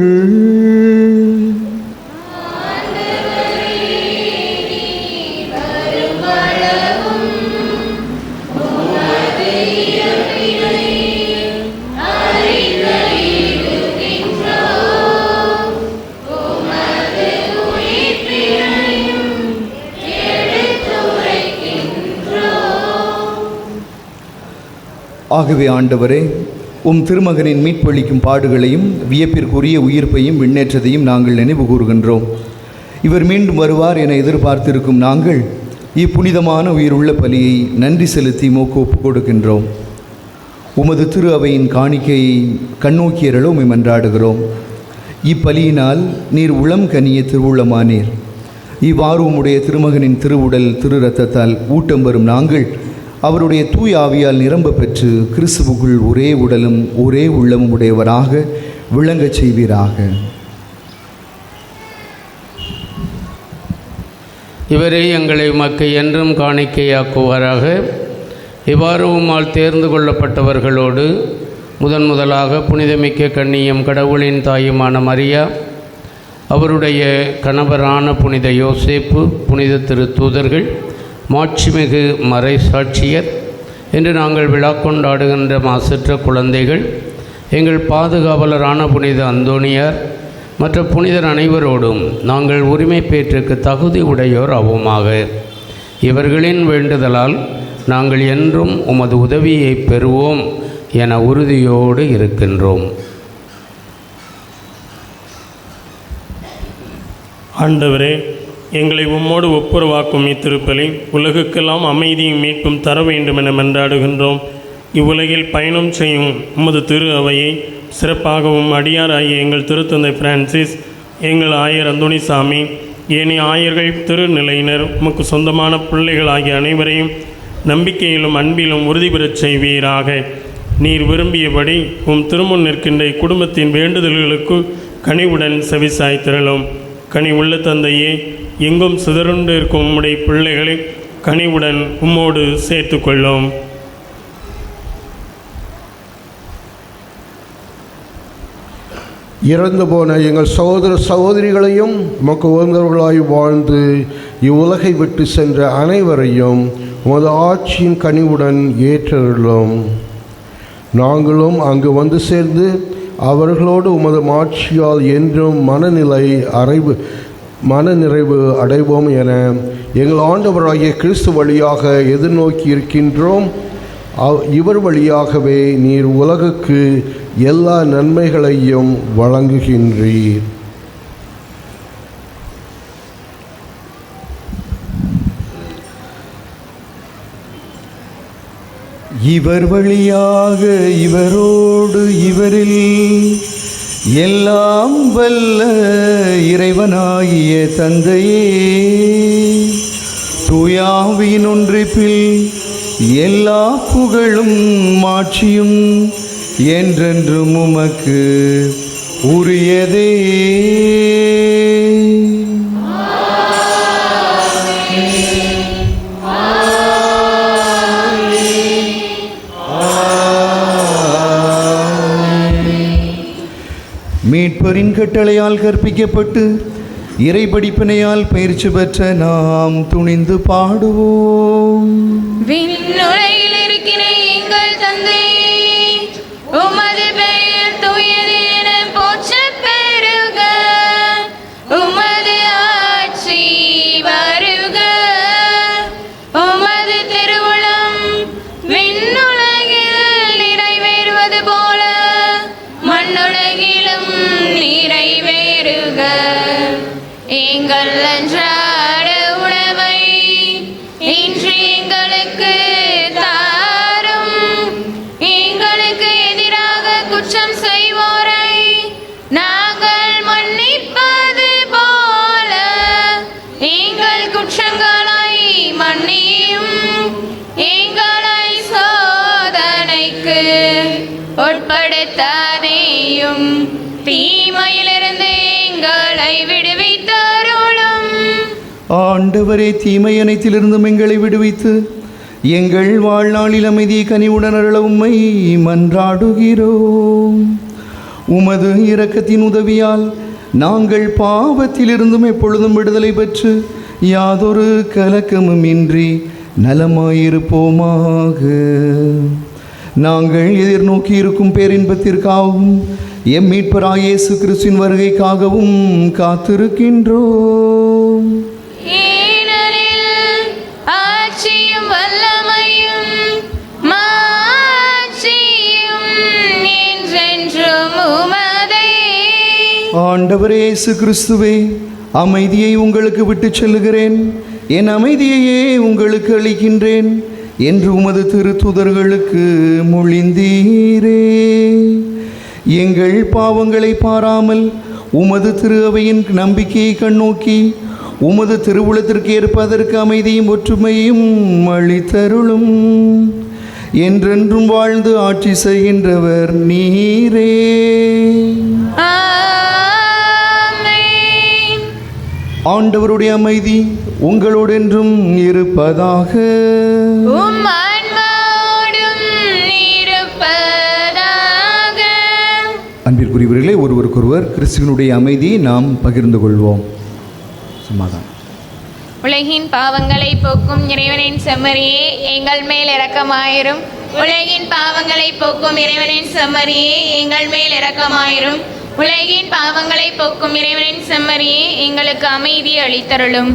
ஆகவே ஆண்டவரே, உம் திருமகனின் மீட்பளிக்கும் பாடுகளையும் வியப்பிற்குரிய உயிர்ப்பையும் விண்ணேற்றத்தையும் நாங்கள் நினைவு கூறுகின்றோம். இவர் மீண்டும் வருவார் என எதிர்பார்த்திருக்கும் நாங்கள் இப்புனிதமான உயிருள்ள பலியை நன்றி செலுத்தி மோக்கு ஒப்புக் கொடுக்கின்றோம். உமது திரு அவையின் காணிக்கையை கண்ணோக்கியரளோ உம்மை மன்றாடுகிறோம். இப்பலியினால் நீர் உளம் கனிய திருவுளமானீர். இவ்வாறு உம்முடைய திருமகனின் திருவுடல் திரு இரத்தத்தால் ஊட்டம் வரும் நாங்கள் அவருடைய தூய ஆவியால் நிரம்ப பெற்று கிறிஸ்துவுக்குள் ஒரே உடலும் ஒரே உள்ளமும் உடையவராக விளங்கச் செய்வீராக.
இவரே எங்களை உமக்கு என்றும் காணிக்கையாக்குவாராக. இவ்வாறு உம்மால் தேர்ந்து கொள்ளப்பட்டவர்களோடு முதலாக புனிதமிக்க கன்னியும் கடவுளின் தாயுமான மரியா, அவருடைய கணவரான புனித யோசேப்பு, புனித திருத்தூதர்கள், மாட்சிமிகு மறை சாட்சியர், என்று நாங்கள் விழா கொண்டாடுகின்ற மாசற்ற குழந்தைகள், எங்கள் பாதுகாவலரான புனித அந்தோணியார் மற்ற புனிதர் அனைவரோடும் நாங்கள் உரிமை பேற்றுக்கு தகுதி உடையோர் ஆவோமாக. இவர்களின் வேண்டுதலால் நாங்கள் என்றும் உமது உதவியை பெறுவோம் என உறுதியோடு இருக்கின்றோம்.
ஆண்டவரே, எங்களை உம்மோடு ஒப்புரவாக்கும் இத்திருப்பலி உலகுக்கெல்லாம் அமைதியும் மீட்பும் தர வேண்டும் என மன்றாடுகின்றோம். இவ்வுலகில் பயணம் செய்யும் உமது திரு அவையை சிறப்பாகவும் அடியாராகிய எங்கள் திருத்தந்தை பிரான்சிஸ், எங்கள் ஆயர் அந்தோணிசாமி, ஏனைய ஆயர்கள், திருநிலையினர், உமக்கு சொந்தமான பிள்ளைகள் ஆகிய அனைவரையும் நம்பிக்கையிலும் அன்பிலும் உறுதி பெறச் செய்வீராக. நீர் விரும்பியபடி உம் திருமுன் நிற்கின்ற குடும்பத்தின் வேண்டுதல்களுக்கு கனிவுடன் செவிசாய்த்திரளும். கனி உள்ள தந்தையே, எங்கும் சிதறுண்டு இருக்கும் உம்முடைய பிள்ளைகளை கனிவுடன் உம்மோடு சேர்த்து கொள்ளும்.
இறந்து போன எங்கள் சகோதர சகோதரிகளையும் உமக்கு உகந்தவர்களாய் வாழ்ந்து இவ்வுலகை விட்டு சென்ற அனைவரையும் உமது ஆட்சியின் கனிவுடன் ஏற்றருளும். நாங்களும் அங்கு வந்து சேர்ந்து அவர்களோடு உமது மாட்சியால் என்றும் மனநிறைவு அடைவோம் என எங்கள் ஆண்டவராகிய கிறிஸ்து வழியாக எதிர்நோக்கி இருக்கின்றோம். இவர் வழியாகவே நீர் உலகுக்கு எல்லா நன்மைகளையும் வழங்குகின்றீர்.
இவர் வழியாக இவரோடு இவரில் எல்லாம் வல்ல இறைவனாகிய தந்தையே, தூயாவின் ஒன்றிப்பில் எல்லா புகழும் மாட்சியும் என்றென்றும் உமக்கு உரியதே. மீட்பரின் கட்டளையால் கற்பிக்கப்பட்டு இறை படிப்பினையால் பயிற்சி பெற்ற நாம் துணிந்து பாடுவோம்.
விண்ணுலகில் இருக்கிற எங்கள் தந்தையே, உமது பெயர் தூயது என போற்றப் பெறுக. உமது ஆட்சி வருக. உமது திருவுளம் விண்ணுலகில் நிறைவேறுவது போல மண்ணுலகிலும் நிறைவேறுக. எங்கள் அன்றாட உணவை இன்று எங்களுக்கு தாரும். தீரும், தீமையிலிருந்து எங்களை விடுவித்தருளும்.
ஆண்டவரே, தீமை அனைத்திலிருந்தும் எங்களை விடுவித்து எங்கள் வாழ்நாளில் அமைதியை கனிவுடன் அருள உம்மை மன்றாடுகிறோம். உமது இரக்கத்தின் உதவியால் நாங்கள் பாவத்திலிருந்தும் எப்பொழுதும் விடுதலை பெற்று யாதொரு கலக்கமும் இன்றி நலமாயிருப்போமாக. நாங்கள் எதிர்நோக்கி இருக்கும் பேரின்பத்திற்காகவும் எம் மீட்பராகிய இயேசு கிறிஸ்துவின் வருகைக்காகவும் காத்திருக்கின்றோம்.
ஏனெனில் ஆட்சியும் வல்லமையும் மாட்சியும் என்றென்றும் உமதே.
ஆண்டவரே இயேசு கிறிஸ்துவே, அமைதியை உங்களுக்கு விட்டுச் செல்லுகிறேன், என் அமைதியையே உங்களுக்கு அளிக்கின்றேன் என்று உமது திருத்தூதர்களுக்கு மொழிந்தீரே. எங்கள் பாவங்களை பாராமல் உமது திரு அவையின் நம்பிக்கையை கண்ணோக்கி உமது திருவுளத்திற்கு ஏற்பதற்கு அமைதியும் ஒற்றுமையும் அளித்தருளும். என்றென்றும் வாழ்ந்து ஆட்சி செய்கின்றவர் நீரே. ஆண்டவருடைய அமைதி உங்களோடென்றும் இருப்பதாக. அன்பிற்குரியவர்களே, ஒருவருக்கொருவர் கிறிஸ்துவனுடைய அமைதியை நாம் பகிர்ந்து கொள்வோம். சமாதானம்.
உலகின் பாவங்களை போக்கும் இறைவனின் செம்மறியே, எங்கள் மேல் இரக்கமாயிரும். உலகின் பாவங்களை போக்கும் இறைவனின் செம்மறியே, எங்கள் மேல் இரக்கமாயிரும். உலகின் பாவங்களை போக்கும் இறைவனின் செம்மறியே, எங்களுக்கு அமைதி அளித்தருளும்.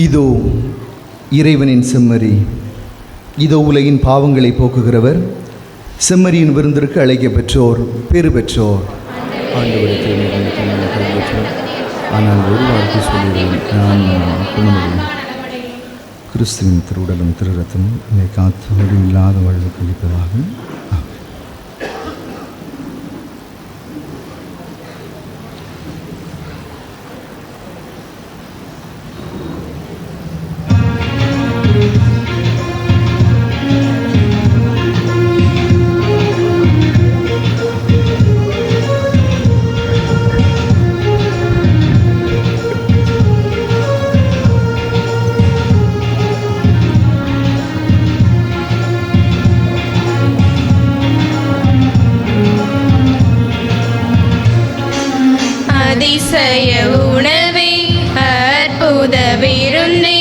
இதோ இறைவனின் செம்மறி, இதோ உலகின் பாவங்களை போக்குகிறவர். செம்மறியின் விருந்திற்கு அழைக்க பெற்றோர் பேறு பெற்றோர். ஆனால் ஒரு வார்த்தை சொல்லுகிறேன், நான் குணமடையும். கிறிஸ்துவின் திருவுடலும் திரு ரத்தமும் என்னை காத்து வழி இல்லாத வாழ்வு கழிப்பதாக.
அதிசய உணவே, அற்புத விருந்தே,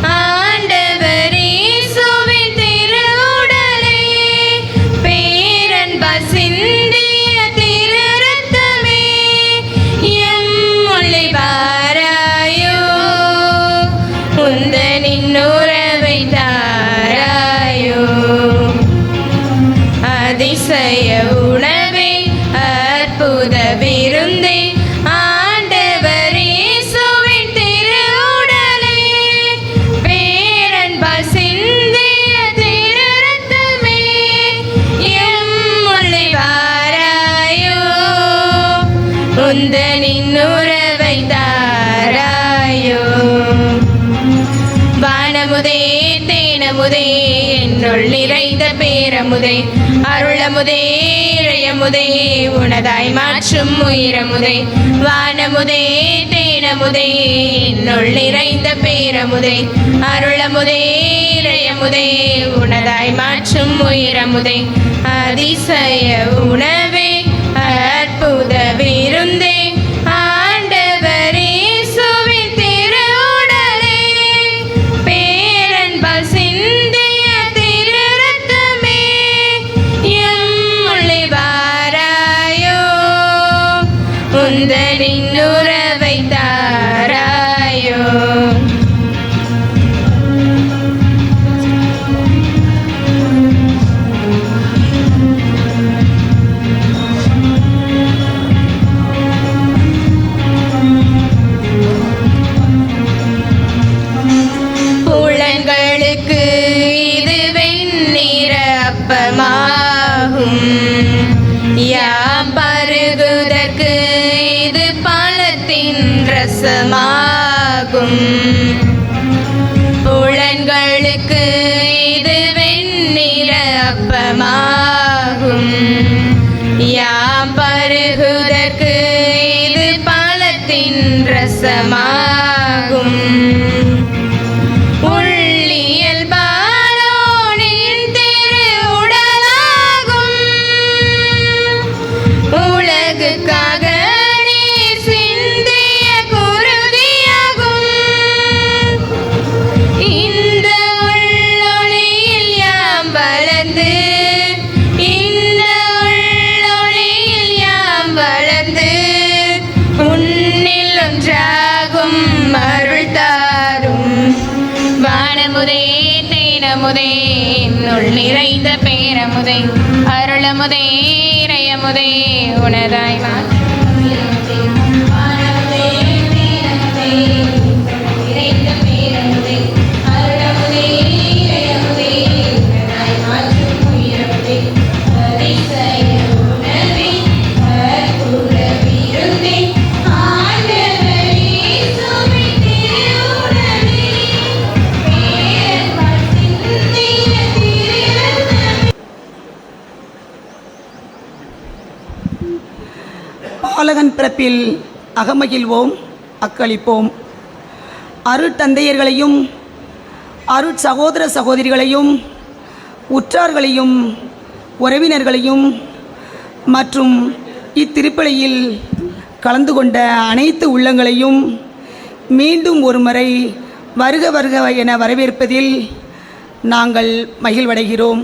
ஆண்டவர் இயேசுவின் திருவுடலே, பேரன்பால் சிந்திய திரு ரத்தமே, எம்முள்ளே வாராயோ, உந்தனின் உறவை தாராயோ. அதிசய உணவே, அற்புத விருந்தே, ஆண்டவர் இயேசுவின் திருவுடலே, பேரன்பால் சிந்திய திரு ரத்தமே, எம்முள்ளே வாராயோ, உந்தனின் உறவை தாராயோ. வானமுதே தேனமுதே, என்னுள் நிறைந்த பேரமுதே, அருளமுதே இறையமுதே, உனதாய் மாற்றும் உயிரமுதே. வானமுதே தேனமுதே, தேனமுதே என்னுள் நிறைந்த பேரமுதே அருளமுதே இறையமுதே உனதாய் மாற்றும் உயிரமுதே அதிசய உணவே அற்புத விருந்தே ஆண்டவரே சுவின் திருவுடலே பேரன்பால் சிந்திய திரு ரத்தமே எம்முள்ளே வாராயோ உந்தனின் உறவை தாராயோ. புலன்களுக்கு இது வெண்ணிற அப்பமாகும் யாம் பருகுதற்கு இது பழத்தின் ரசமாகும். புலன்களுக்கு இது வெண்ணிற அப்பமாகும் யாம் பருகுதற்கு இது பழத்தின் ரசமாகும். உள்ளியல் பாலோனின் திரு உடலாகும் உலகுக்காக நீர் சிந்திய குருதியாகும். இந்த உள்ளொளியில் யாம் வளர்ந்து இந்த உள்ளொளியில் யாம் வளர்ந்து உன்னில் ஒன்றாகும் அருள் தாரும். வானமுதே தேனமுதே என்னுள் நிறைந்த பேரமுதே அருளமுதே இறையமுதே உனதாய் மாற்றும் உயிரமுதே. வானமுதே தேனமுதே என்னுள் நிறைந்த பேரமுதே அருளமுதே இறையமுதே உனதாய் மாற்றும் உயிரமுதே அதிசய உணவே அற்புத விருந்தே ஆண்டவரே சுவின் திருவுடலே பேரன்பால் சிந்திய திரு ரத்தமே.
பாலகன் பிறப்பில் அகமகிழ்வோம் அக்களிப்போம். அருட்தந்தையர்களையும் அருட்சகோதர சகோதரிகளையும் உற்றார்களையும் உறவினர்களையும் மற்றும் இத்திருப்பலியில் கலந்து கொண்ட அனைத்து உள்ளங்களையும் மீண்டும் ஒருமுறை வருக வருக என வரவேற்பதில் நாங்கள் மகிழ்வடைகிறோம்.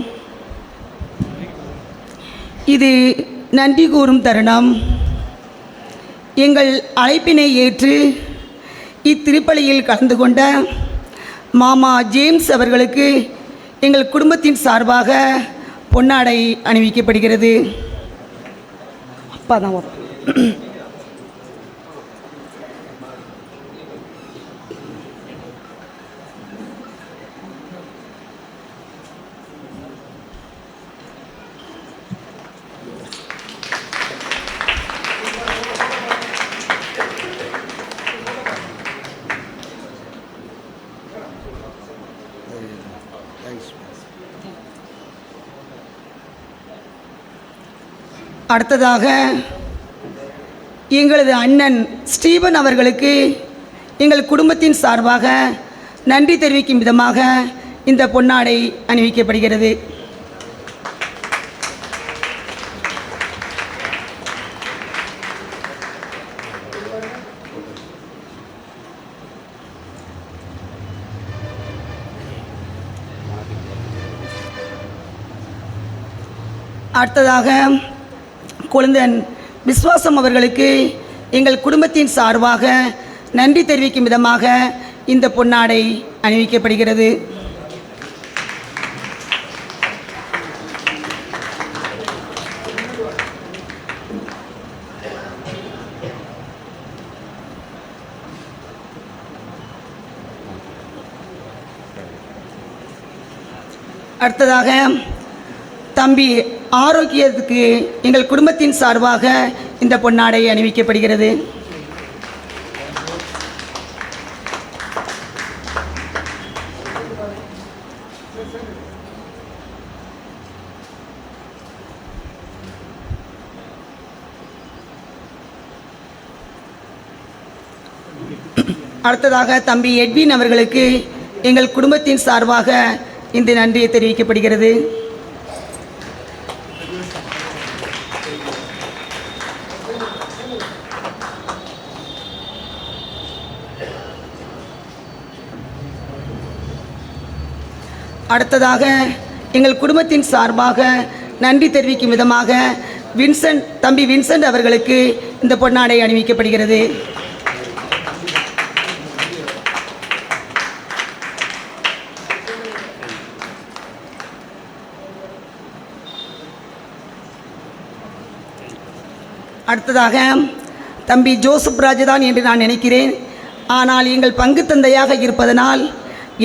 இது நன்றி கூறும் தருணம். எங்கள் அழைப்பினை ஏற்று இத்திருப்பலியில் கலந்து கொண்ட மாமா ஜேம்ஸ் அவர்களுக்கு எங்கள் குடும்பத்தின் சார்பாக பொன்னாடை அணிவிக்கப்படுகிறது. அப்பா தான் வரும். அடுத்ததாக எங்களது அண்ணன் ஸ்டீபன் அவர்களுக்கு எங்கள் குடும்பத்தின் சார்பாக நன்றி தெரிவிக்கும் விதமாக இந்த பொன்னாடை அணிவிக்கப்படுகிறது. அடுத்ததாக குழந்தன் விஸ்வாசம் அவர்களுக்கு எங்கள் குடும்பத்தின் சார்பாக நன்றி தெரிவிக்கும் விதமாக இந்த பொன்னாடை அணிவிக்கப்படுகிறது. அடுத்ததாக தம்பி ஆரோக்கியத்துக்கு எங்கள் குடும்பத்தின் சார்பாக இந்த பொன்னாடை அணிவிக்கப்படுகிறது. அடுத்ததாக தம்பி எட்வின் அவர்களுக்கு எங்கள் குடும்பத்தின் சார்பாக இந்த நன்றியை தெரிவிக்கப்படுகிறது. அடுத்ததாக எங்கள் குடும்பத்தின் சார்பாக நன்றி தெரிவிக்கும் விதமாக தம்பி வின்சென்ட் அவர்களுக்கு இந்த பொன்னாடை அணிவிக்கப்படுகிறது. அடுத்ததாக தம்பி ஜோசப் ராஜதான் என்று நான் நினைக்கிறேன். ஆனால் எங்கள் பங்கு தந்தையாக இருப்பதனால்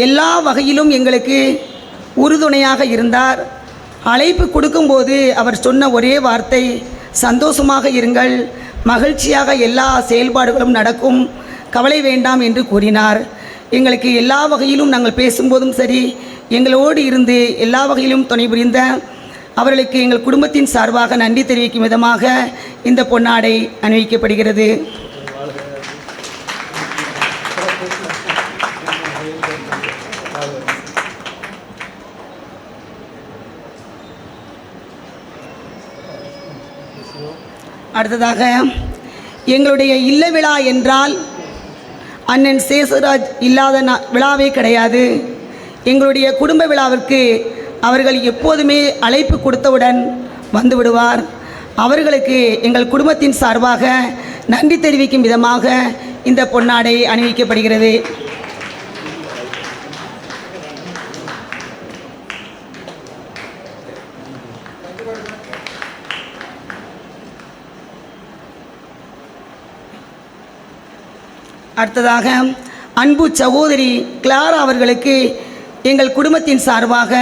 எல்லா வகையிலும் எங்களுக்கு உறுதுணையாக இருந்தார். அழைப்பு கொடுக்கும்போது அவர் சொன்ன ஒரே வார்த்தை, சந்தோஷமாக இருங்கள், மகிழ்ச்சியாக எல்லா செயல்பாடுகளும் நடக்கும், கவலை வேண்டாம் என்று கூறினார். எங்களுக்கு எல்லா வகையிலும் நாங்கள் பேசும்போதும் சரி, எங்களோடு இருந்து எல்லா வகையிலும் துணை புரிந்த அவர்களுக்கு எங்கள் குடும்பத்தின் சார்பாக நன்றி தெரிவிக்கும் விதமாக இந்த பொன்னாடை அணிவிக்கப்படுகிறது. அடுத்ததாக எங்களுடைய இல்ல விழா என்றால் அண்ணன் சேசுராஜ் இல்லாத விழாவே கிடையாது. எங்களுடைய குடும்ப விழாவிற்கு அவர்கள் எப்போதுமே அழைப்பு கொடுத்தவுடன் வந்து விடுவார். அவர்களுக்கு எங்கள் குடும்பத்தின் சார்பாக நன்றி தெரிவிக்கும் விதமாக இந்த பொன்னாடை அணிவிக்கப்படுகிறது. அடுத்ததாக அன்பு சகோதரி கிளாரா அவர்களுக்கு எங்கள் குடும்பத்தின் சார்பாக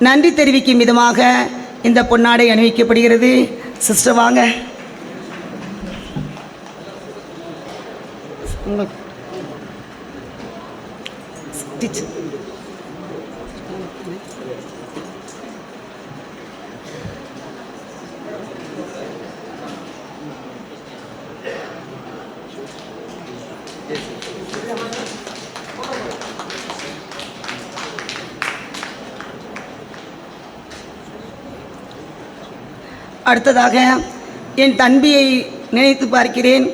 நன்றி தெரிவிக்கும் விதமாக இந்த பொன்னாடை அணிவிக்கப்படுகிறது. சிஸ்டர் வாங்க. அடுத்ததாக என் தம்பியை நினைத்து பார்க்கிறேன்.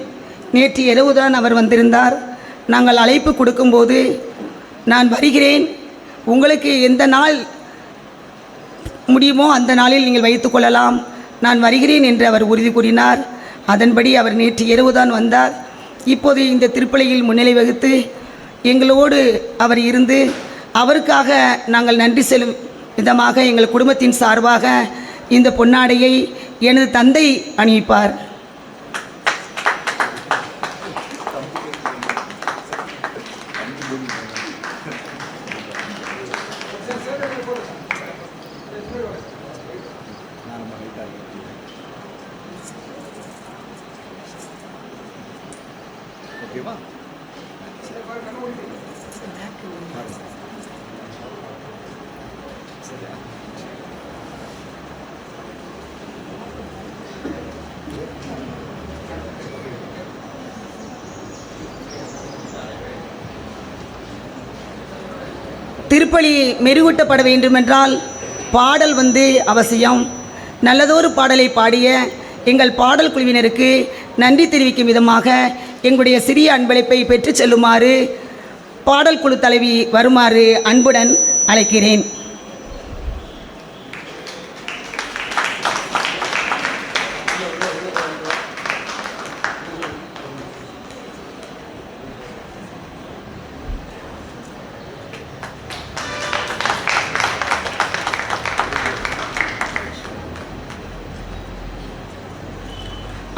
நேற்று இரவுதான் அவர் வந்திருந்தார். நாங்கள் அழைப்பு கொடுக்கும்போது நான் வருகிறேன், உங்களுக்கு எந்த நாள் முடியுமோ அந்த நாளில் நீங்கள் வைத்து கொள்ளலாம், நான் வருகிறேன் என்று அவர் உறுதி கூறினார். அதன்படி அவர் நேற்று இரவுதான் வந்தார். இப்போது இந்த திருப்பலியில் முன்னிலை வகித்து எங்களோடு அவர் இருந்து அவருக்காக நாங்கள் நன்றி செல்லும் விதமாக எங்கள் குடும்பத்தின் சார்பாக இந்த பொன்னாடையை எனது தந்தை அணிவிப்பார். திருப்பலி மெருகூட்டப்பட வேண்டுமென்றால் பாடல் அவசியம். நல்லதொரு பாடலை பாடிய எங்கள் பாடல் குழுவினருக்கு நன்றி தெரிவிக்கும் விதமாக எங்களுடைய சிறிய அன்பளிப்பை பெற்று செல்லுமாறு பாடல் குழு தலைவி வருமாறு அன்புடன் அழைக்கிறேன்.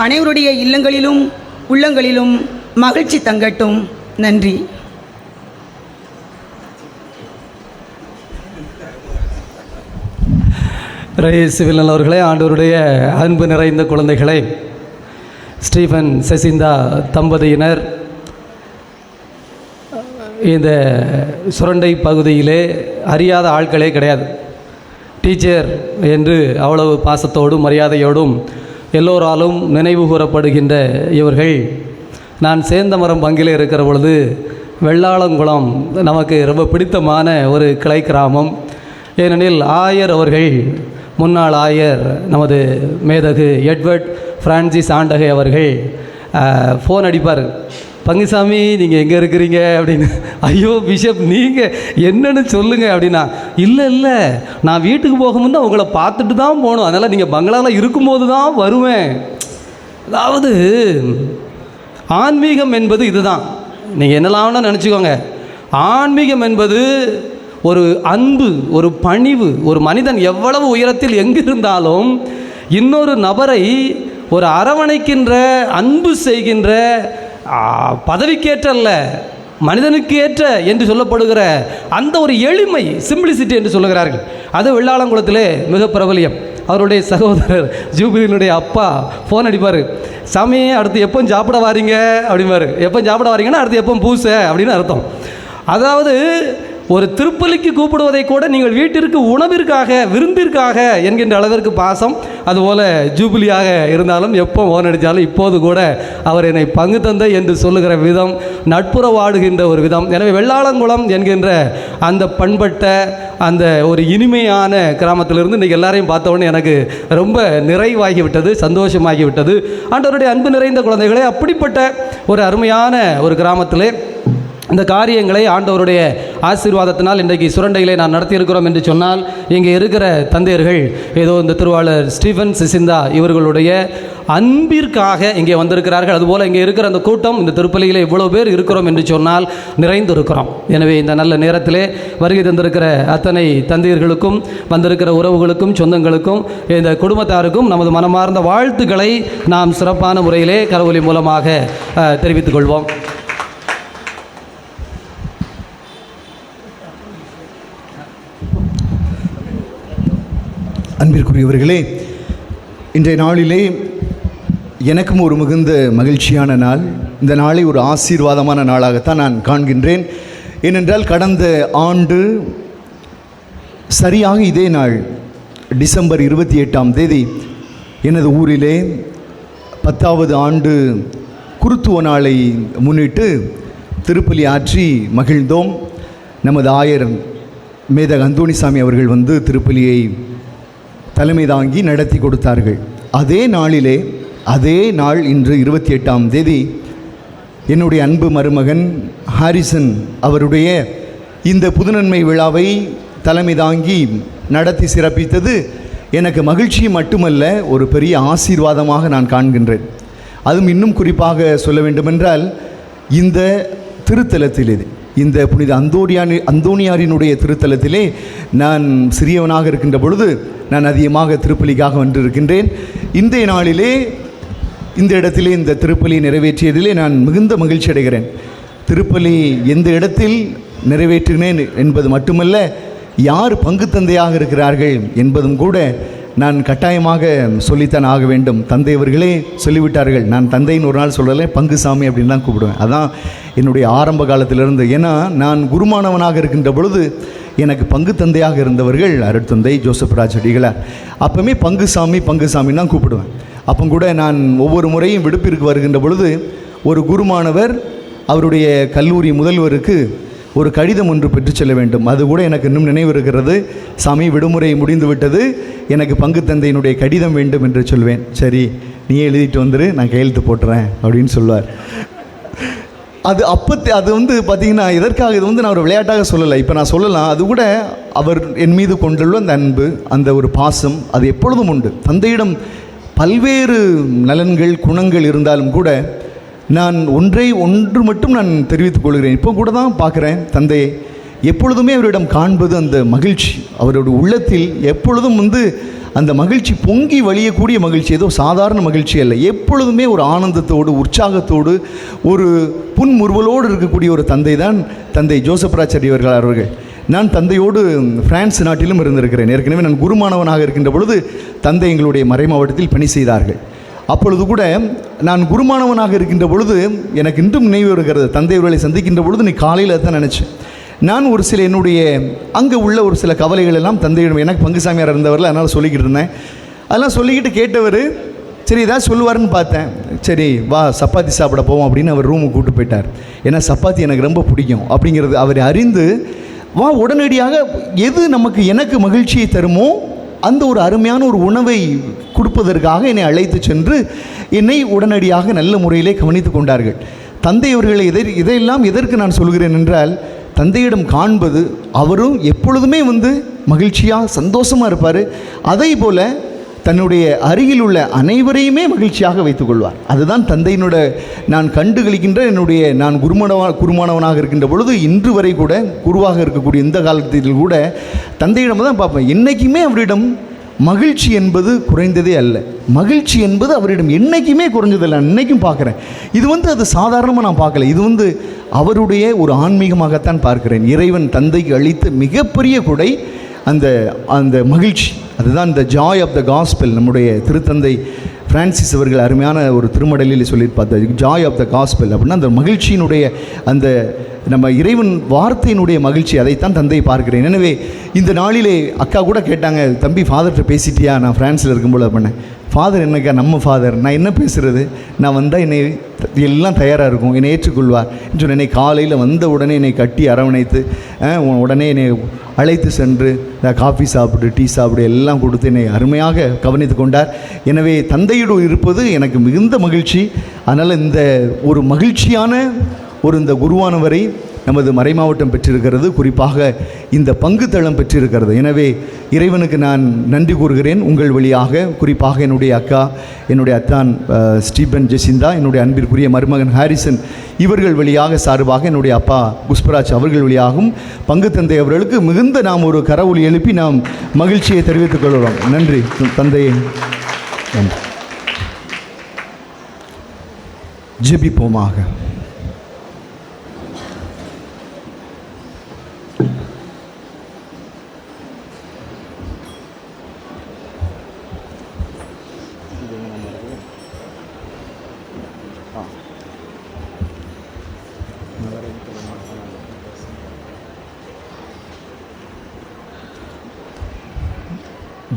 அனைவருடைய இல்லங்களிலும் உள்ளங்களிலும் மகிழ்ச்சி தங்கட்டும். நன்றி.
சிவில் நல்லவர்களே, ஆண்டவருடைய அன்பு நிறைந்த குழந்தைகளை, ஸ்டீஃபன் செசிந்தா தம்பதியினர் இந்த சுரண்டை பகுதியிலே அறியாத ஆட்களே கிடையாது. டீச்சர் என்று அவ்வளவு பாசத்தோடும் மரியாதையோடும் எல்லோராலும் நினைவு கூறப்படுகின்ற இவர்கள் நான் சேந்தமரம் பங்கிலே இருக்கிற பொழுது வெள்ளாளங்குளம் நமக்கு ரொம்ப பிடித்தமான ஒரு கிளை கிராமம். ஏனெனில் ஆயர் அவர்கள், முன்னாள் ஆயர் நமது மேதகு எட்வர்ட் பிரான்சிஸ் ஆண்டகை அவர்கள் ஃபோன் அடிப்பார், பங்குசாமி நீங்கள் எங்கே இருக்கிறீங்க அப்படின்னு. ஐயோ பிஷப் நீங்கள் என்னன்னு சொல்லுங்கள் அப்படின்னா, இல்லை நான் வீட்டுக்கு போகும்போது உங்களை பார்த்துட்டு தான் போகணும், அதனால் நீங்கள் பங்களாவில் இருக்கும்போது தான் வருவேன். அதாவது ஆன்மீகம் என்பது இதுதான். நீங்கள் என்னெல்லாம் நினச்சிக்கோங்க. ஆன்மீகம் என்பது ஒரு அன்பு, ஒரு பணிவு. ஒரு மனிதன் எவ்வளவு உயரத்தில் எங்கிருந்தாலும் இன்னொரு நபரை ஒரு அரவணைக்கின்ற, அன்பு செய்கின்ற, பதவிக்கேற்றல்ல மனிதனுக்கு ஏற்ற என்று சொல்லப்படுகிற அந்த ஒரு எளிமை, சிம்பிளிசிட்டி என்று சொல்லுகிறார்கள். அது வெள்ளாளங்குளத்திலே மிக பிரபலியம். அவருடைய சகோதரர் ஜூபிலினுடைய அப்பா ஃபோன் அடிப்பார், சாமி அடுத்து எப்போ சாப்பிட வாரீங்க அப்படிம்பாரு. எப்போ சாப்பிட வாரீங்கன்னா அடுத்து எப்போ பூசை அப்படின்னு அர்த்தம். அதாவது ஒரு திருப்பலிக்கு கூப்பிடுவதை கூட நீங்கள் வீட்டிற்கு உணவிற்காக, விருந்திற்காக என்கின்ற அளவிற்கு பாசம். அதுபோல் ஜூபிலியாக இருந்தாலும் எப்போ ஓன் அடித்தாலும் இப்போது கூட அவர் என்னை பங்கு தந்தை என்று சொல்லுகிற விதம், நட்புறவாடுகின்ற ஒரு விதம். எனவே வெள்ளாளங்குளம் என்கின்ற அந்த பண்பட்ட, அந்த ஒரு இனிமையான கிராமத்திலிருந்து இன்றைக்கி எல்லாரையும் பார்த்தவொடனே எனக்கு ரொம்ப நிறைவாகிவிட்டது, சந்தோஷமாகிவிட்டது. ஆண்டவருடைய அன்பு நிறைந்த குழந்தைகளே, அப்படிப்பட்ட ஒரு அருமையான ஒரு கிராமத்திலே இந்த காரியங்களை ஆண்டவருடைய ஆசீர்வாதத்தினால் இன்றைக்கு சுரண்டையிலே நான் நடத்தியிருக்கிறோம் என்று சொன்னால், இங்கே இருக்கிற தந்தையர்கள் ஏதோ இந்த திருவாளர் ஸ்டீஃபன் சிசிந்தா இவர்களுடைய அன்பிற்காக இங்கே வந்திருக்கிறார்கள். அதுபோல் இங்கே இருக்கிற அந்த கூட்டம், இந்த திருப்பலியில் இவ்வளோ பேர் இருக்கிறோம் என்று சொன்னால் நிறைந்திருக்கிறோம். எனவே இந்த நல்ல நேரத்திலே வருகை தந்திருக்கிற அத்தனை தந்தையர்களுக்கும், வந்திருக்கிற உறவுகளுக்கும், சொந்தங்களுக்கும், இந்த குடும்பத்தாருக்கும் நமது மனமார்ந்த வாழ்த்துக்களை நாம் சிறப்பான முறையிலே கரவொலி மூலமாக தெரிவித்துக் கொள்வோம்.
அன்பிற்குரியவர்களே, இன்றைய நாளிலே எனக்கும் ஒரு மிகுந்த மகிழ்ச்சியான நாள். இந்த நாளை ஒரு ஆசீர்வாதமான நாளாகத்தான் நான் காண்கின்றேன். ஏனென்றால் கடந்த ஆண்டு சரியாக இதே நாள் டிசம்பர் 28 எனது ஊரிலே 10வது ஆண்டு குருத்துவ நாளை முன்னிட்டு திருப்பலி ஆற்றி மகிழ்ந்தோம். நமது ஆயர் மேதகு அந்தோணிசாமி அவர்கள் வந்து திருப்பலியை தலைமை தாங்கி நடத்தி கொடுத்தார்கள். அதே நாளிலே, அதே நாள் இன்று 28 என்னுடைய அன்பு மருமகன் ஹாரிசன் அவருடைய இந்த புதுநன்மை விழாவை தலைமை தாங்கி நடத்தி சிறப்பித்தது எனக்கு மகிழ்ச்சி மட்டுமல்ல, ஒரு பெரிய ஆசீர்வாதமாக நான் காண்கின்றேன். அதுவும் இன்னும் குறிப்பாக சொல்ல வேண்டுமென்றால், இந்த திருத்தலத்திலே, இந்த புனித அந்தோணியாரினுடைய திருத்தலத்திலே நான் சிறியவனாக இருக்கின்ற பொழுது நான் அதிகமாக திருப்பலிக்காக வந்திருக்கின்றேன். இன்றைய நாளிலே இந்த இடத்திலே இந்த திருப்பலியை நிறைவேற்றியதிலே நான் மிகுந்த மகிழ்ச்சி அடைகிறேன். திருப்பலி எந்த இடத்தில் நிறைவேற்றினேன் என்பது மட்டுமல்ல, யார் பங்கு தந்தையாக இருக்கிறார்கள் என்பதும் கூட நான் கட்டாயமாக சொல்லித்தான் ஆக வேண்டும். தந்தையவர்களே சொல்லிவிட்டார்கள். நான் தந்தைன்னு ஒரு நாள் சொல்லலை, பங்குசாமி அப்படின்னு தான் கூப்பிடுவேன். அதான் என்னுடைய ஆரம்ப காலத்திலிருந்து. ஏன்னா நான் குருமானவனாக இருக்கின்ற பொழுது எனக்கு பங்கு தந்தையாக இருந்தவர்கள் அருட்தந்தை ஜோசப் ராஜ் அடிகளார். அப்போவுமே பங்குசாமி தான் கூப்பிடுவேன். அப்போ கூட நான் ஒவ்வொரு முறையும் விடுப்பிற்கு வருகின்ற பொழுது ஒரு குருமானவர் அவருடைய கல்லூரி முதல்வருக்கு ஒரு கடிதம் ஒன்று பெற்று செல்ல வேண்டும். அது கூட எனக்கு இன்னும் நினைவு இருக்கிறது. சாமி விடுமுறை முடிந்து விட்டது, எனக்கு பங்கு தந்தையினுடைய கடிதம் வேண்டும் என்று சொல்வேன். சரி நீயே எழுதிட்டு வந்துரு, நான் கையெழுத்து போட்டுறேன் அப்படின்னு சொல்லுவார். அது வந்து பார்த்திங்கன்னா, இதற்காக இது வந்து நான் ஒரு விளையாட்டாக சொல்லலை. இப்போ நான் சொல்லலாம், அது கூட அவர் என் மீது கொண்டுள்ள அந்த அன்பு, அந்த ஒரு பாசம், அது எப்பொழுதும் உண்டு. தந்தையிடம் பல்வேறு நலன்கள், குணங்கள் இருந்தாலும் கூட நான் ஒன்று மட்டும் நான் தெரிவித்துக் கொள்கிறேன். இப்போ கூட தான் பார்க்குறேன் தந்தையை, எப்பொழுதுமே அவரிடம் காண்பது அந்த மகிழ்ச்சி. அவருடைய உள்ளத்தில் எப்பொழுதும் வந்து அந்த மகிழ்ச்சி பொங்கி வழியக்கூடிய மகிழ்ச்சி, ஏதோ சாதாரண மகிழ்ச்சி அல்ல. எப்பொழுதுமே ஒரு ஆனந்தத்தோடு, உற்சாகத்தோடு, ஒரு புன்முறுவலோடு இருக்கக்கூடிய ஒரு தந்தை தான் தந்தை ஜோசப் ராஜ் அடிகளார் அவர்கள். நான் தந்தையோடு பிரான்ஸ் நாட்டிலும் இருந்திருக்கிறேன். ஏற்கனவே நான் குருமானவனாக இருக்கின்ற பொழுது தந்தை எங்களுடைய மறைமாவட்டத்தில் பணி செய்தார்கள். அப்பொழுது கூட நான் குருமானவனாக இருக்கின்ற பொழுது எனக்கு இன்றும் நினைவு வருகிறது. தந்தையவர்களை சந்திக்கின்ற பொழுது நீ காலையில் தான் நினச்சேன். நான் ஒரு சில என்னுடைய அங்கே உள்ள ஒரு சில கவலைகள் எல்லாம் தந்தையிடம், எனக்கு பங்குசாமியார் இருந்தவரில் அதனால் சொல்லிக்கிட்டு இருந்தேன். அதெல்லாம் சொல்லிக்கிட்டு கேட்டவர், சரி ஏதாவது சொல்லுவாருன்னு பார்த்தேன். சரி வா சப்பாத்தி சாப்பிட போவோம் அப்படின்னு அவர் ரூமுக்கு கூப்பிட்டு போயிட்டார். ஏன்னா சப்பாத்தி எனக்கு ரொம்ப பிடிக்கும் அப்படிங்கிறது அவர் அறிந்து வா உடனடியாக எது எனக்கு மகிழ்ச்சியை தருமோ அந்த ஒரு அருமையான ஒரு உணவை கொடுப்பதற்காக என்னை அழைத்து சென்று என்னை உடனடியாக நல்ல முறையிலே கவனித்து கொண்டார்கள். தந்தை அவர்களை இதையெல்லாம் எதற்கு நான் சொல்கிறேன் என்றால், தந்தையிடம் காண்பது அவரும் எப்பொழுதுமே மகிழ்ச்சியாக சந்தோஷமாக இருப்பார். அதே போல் தன்னுடைய அருகில் உள்ள அனைவரையுமே மகிழ்ச்சியாக வைத்துக்கொள்வார். அதுதான் தந்தையினோட நான் கண்டுகளிக்கின்ற நான் குருமானவனாக இருக்கின்ற பொழுது இன்று வரை கூட குருவாக இருக்கக்கூடிய இந்த காலத்தில் கூட தந்தையிடம் தான் பார்ப்பேன். என்றைக்குமே அவரிடம் மகிழ்ச்சி என்பது குறைந்ததே அல்ல. மகிழ்ச்சி என்பது அவரிடம் என்றைக்குமே குறைஞ்சதில்லை. நான் இன்றைக்கும் பார்க்குறேன். இது அது சாதாரணமாக நான் பார்க்கல. இது அவருடைய ஒரு ஆன்மீகமாகத்தான் பார்க்கிறேன். இறைவன் தந்தைக்கு அளித்த மிகப்பெரிய கொடை அந்த மகிழ்ச்சி. அதுதான் இந்த ஜாய் ஆஃப் த காஸ்பெல். நம்முடைய திருத்தந்தை பிரான்சிஸ் அவர்கள் அருமையான ஒரு திருமடலில் சொல்லியிருப்பார், ஜாய் ஆஃப் த காஸ்பெல் அப்படின்னா அந்த மகிழ்ச்சியினுடைய அந்த நம்ம இறைவன் வார்த்தையினுடைய மகிழ்ச்சி, அதைத்தான் தந்தை பார்க்கிறேன். எனவே இந்த நாளிலே அக்கா கூட கேட்டாங்க, தம்பி ஃபாதர்கிட்ட பேசிட்டியா? நான் ஃப்ரான்ஸில் இருக்கும்போது பண்ணேன். ஃபாதர் என்னக்கா நம்ம ஃபாதர், நான் என்ன பேசுகிறது, நான் வந்தால் என்னை எல்லாம் தயாராக இருக்கும், என்னை ஏற்றுக்கொள்வார் சொன்ன. என்னை காலையில் வந்த உடனே என்னை கட்டி அரவணைத்து உடனே என்னை அழைத்து சென்று காஃபி சாப்பிடு டீ சாப்பிடு எல்லாம் கொடுத்து என்னை அருமையாக கவனித்து கொண்டார். எனவே தந்தையோடு இருப்பது எனக்கு மிகுந்த மகிழ்ச்சி. அதனால் இந்த ஒரு மகிழ்ச்சியான இந்த குருவானவரை நமது மறைமாவட்டம் பெற்றிருக்கிறது, குறிப்பாக இந்த பங்குத்தளம் பெற்றிருக்கிறது. எனவே இறைவனுக்கு நான் நன்றி கூறுகிறேன். உங்கள் வழியாக குறிப்பாக என்னுடைய அக்கா, என்னுடைய அத்தான் ஸ்டீபன் ஜெசிந்தா, என்னுடைய அன்பிற்குரிய மருமகன் ஹாரிசன் இவர்கள் வழியாக சார்பாக என்னுடைய அப்பா புஷ்பராஜ் அவர்கள் வழியாகவும் பங்கு தந்தை அவர்களுக்கு மிகுந்த நாம் ஒரு கரவொலி எழுப்பி நாம் மகிழ்ச்சியை தெரிவித்துக் கொள்கிறோம். நன்றி தந்தையே. நன்றி. ஜெபிப்போமாக.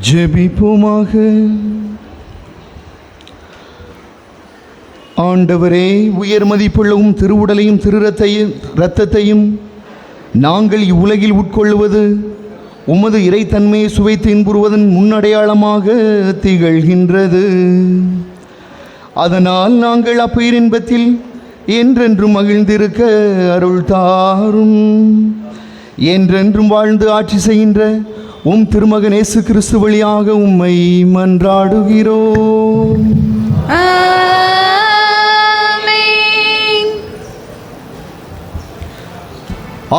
ஜெபிப்போமாக. ஆண்டவரே, உயர் மதிப்புள்ளவும் திருவுடலையும் இரத்தத்தையும் நாங்கள் இவ்வுலகில் உட்கொள்வது உமது இறைத்தன்மையை சுவைத்து இன்புறுவதன் முன்னடையாளமாக திகழ்கின்றது. அதனால் நாங்கள் அப்பேரின்பத்தில் என்றென்றும் மகிழ்ந்திருக்க அருள் தாரும். என்றென்றும் வாழ்ந்து ஆட்சி செய்கின்ற உம் திருமகன் இயேசு கிறிஸ்து வழியாக உம்மை மன்றாடுகிறோம்.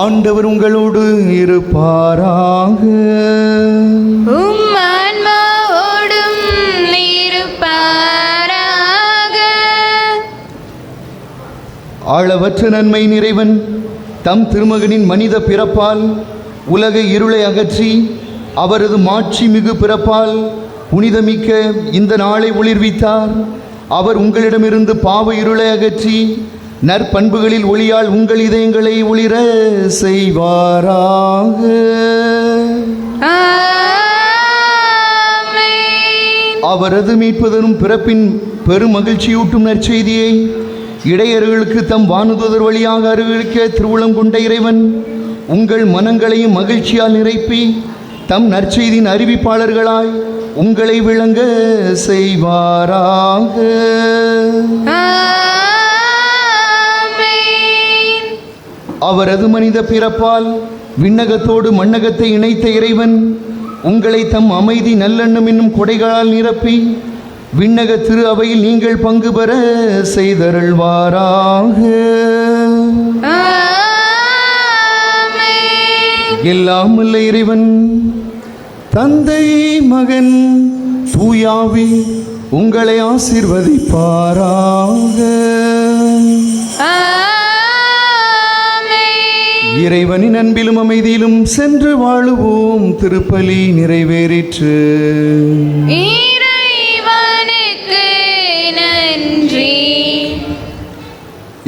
ஆண்டவர் உங்களோடு இருப்பாராக.
ஆன்மாவோடும் இருப்பாராக.
அளவற்ற நன்மை நிறைவன் தம் திருமகனின் மனித பிறப்பால் உலக இருளை அகற்றி அவரது மாட்சி மிகு பிறப்பால் புனிதமிக்க இந்த நாளை ஒளிர்வித்தார். அவர் உங்களிடமிருந்து பாவ இருளை அகற்றி நற்பண்புகளில் ஒளியால் உங்கள் இதயங்களை ஒளிர செய்வாராக. அவரது மீட்பதரும் பிறப்பின் பெரும் மகிழ்ச்சியூட்டும் நற்செய்தியை இடையர்களுக்கு தம் வானுதூதர் வழியாக அறிவிக்க திருவுளம் கொண்ட இறைவன் உங்கள் மனங்களையும் மகிழ்ச்சியால் நிரப்பி தம் நற்செய்தியின் அறிவிப்பாளர்களாய் உங்களை விளங்க செய்வாராக. அவரது மனித பிறப்பால் விண்ணகத்தோடு மண்ணகத்தை இணைத்த இறைவன் உங்களை தம் அமைதி நல்லெண்ணம் என்னும் கொடைகளால் நிரப்பி விண்ணக திரு அவையில் நீங்கள் பங்கு பெற செய்தருள்வாராக. எல்லாம் வல்ல இறைவன் தந்தை மகன் தூயாவி உங்களை ஆசீர்வதிப்பாராக. இறைவனின் அன்பிலும் அமைதியிலும் சென்று வாழுவோம். திருப்பலி நிறைவேறிற்று.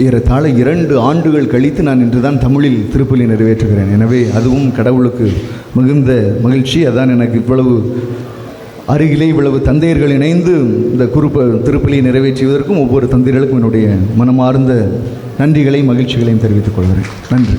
ஏறத்தாழ 2 ஆண்டுகள் கழித்து நான் இன்றுதான் தமிழில் திருப்பலி நிறைவேற்றுகிறேன். எனவே அதுவும் கடவுளுக்கு மிகுந்த மகிழ்ச்சி. அதான் எனக்கு இவ்வளவு அருகிலே இவ்வளவு தந்தையர்கள் இணைந்து இந்த திருப்பலியை நிறைவேற்றுவதற்கும் ஒவ்வொரு தந்தையர்களுக்கும் என்னுடைய மனமார்ந்த நன்றிகளையும் மகிழ்ச்சிகளையும் தெரிவித்துக் கொள்கிறேன். நன்றி.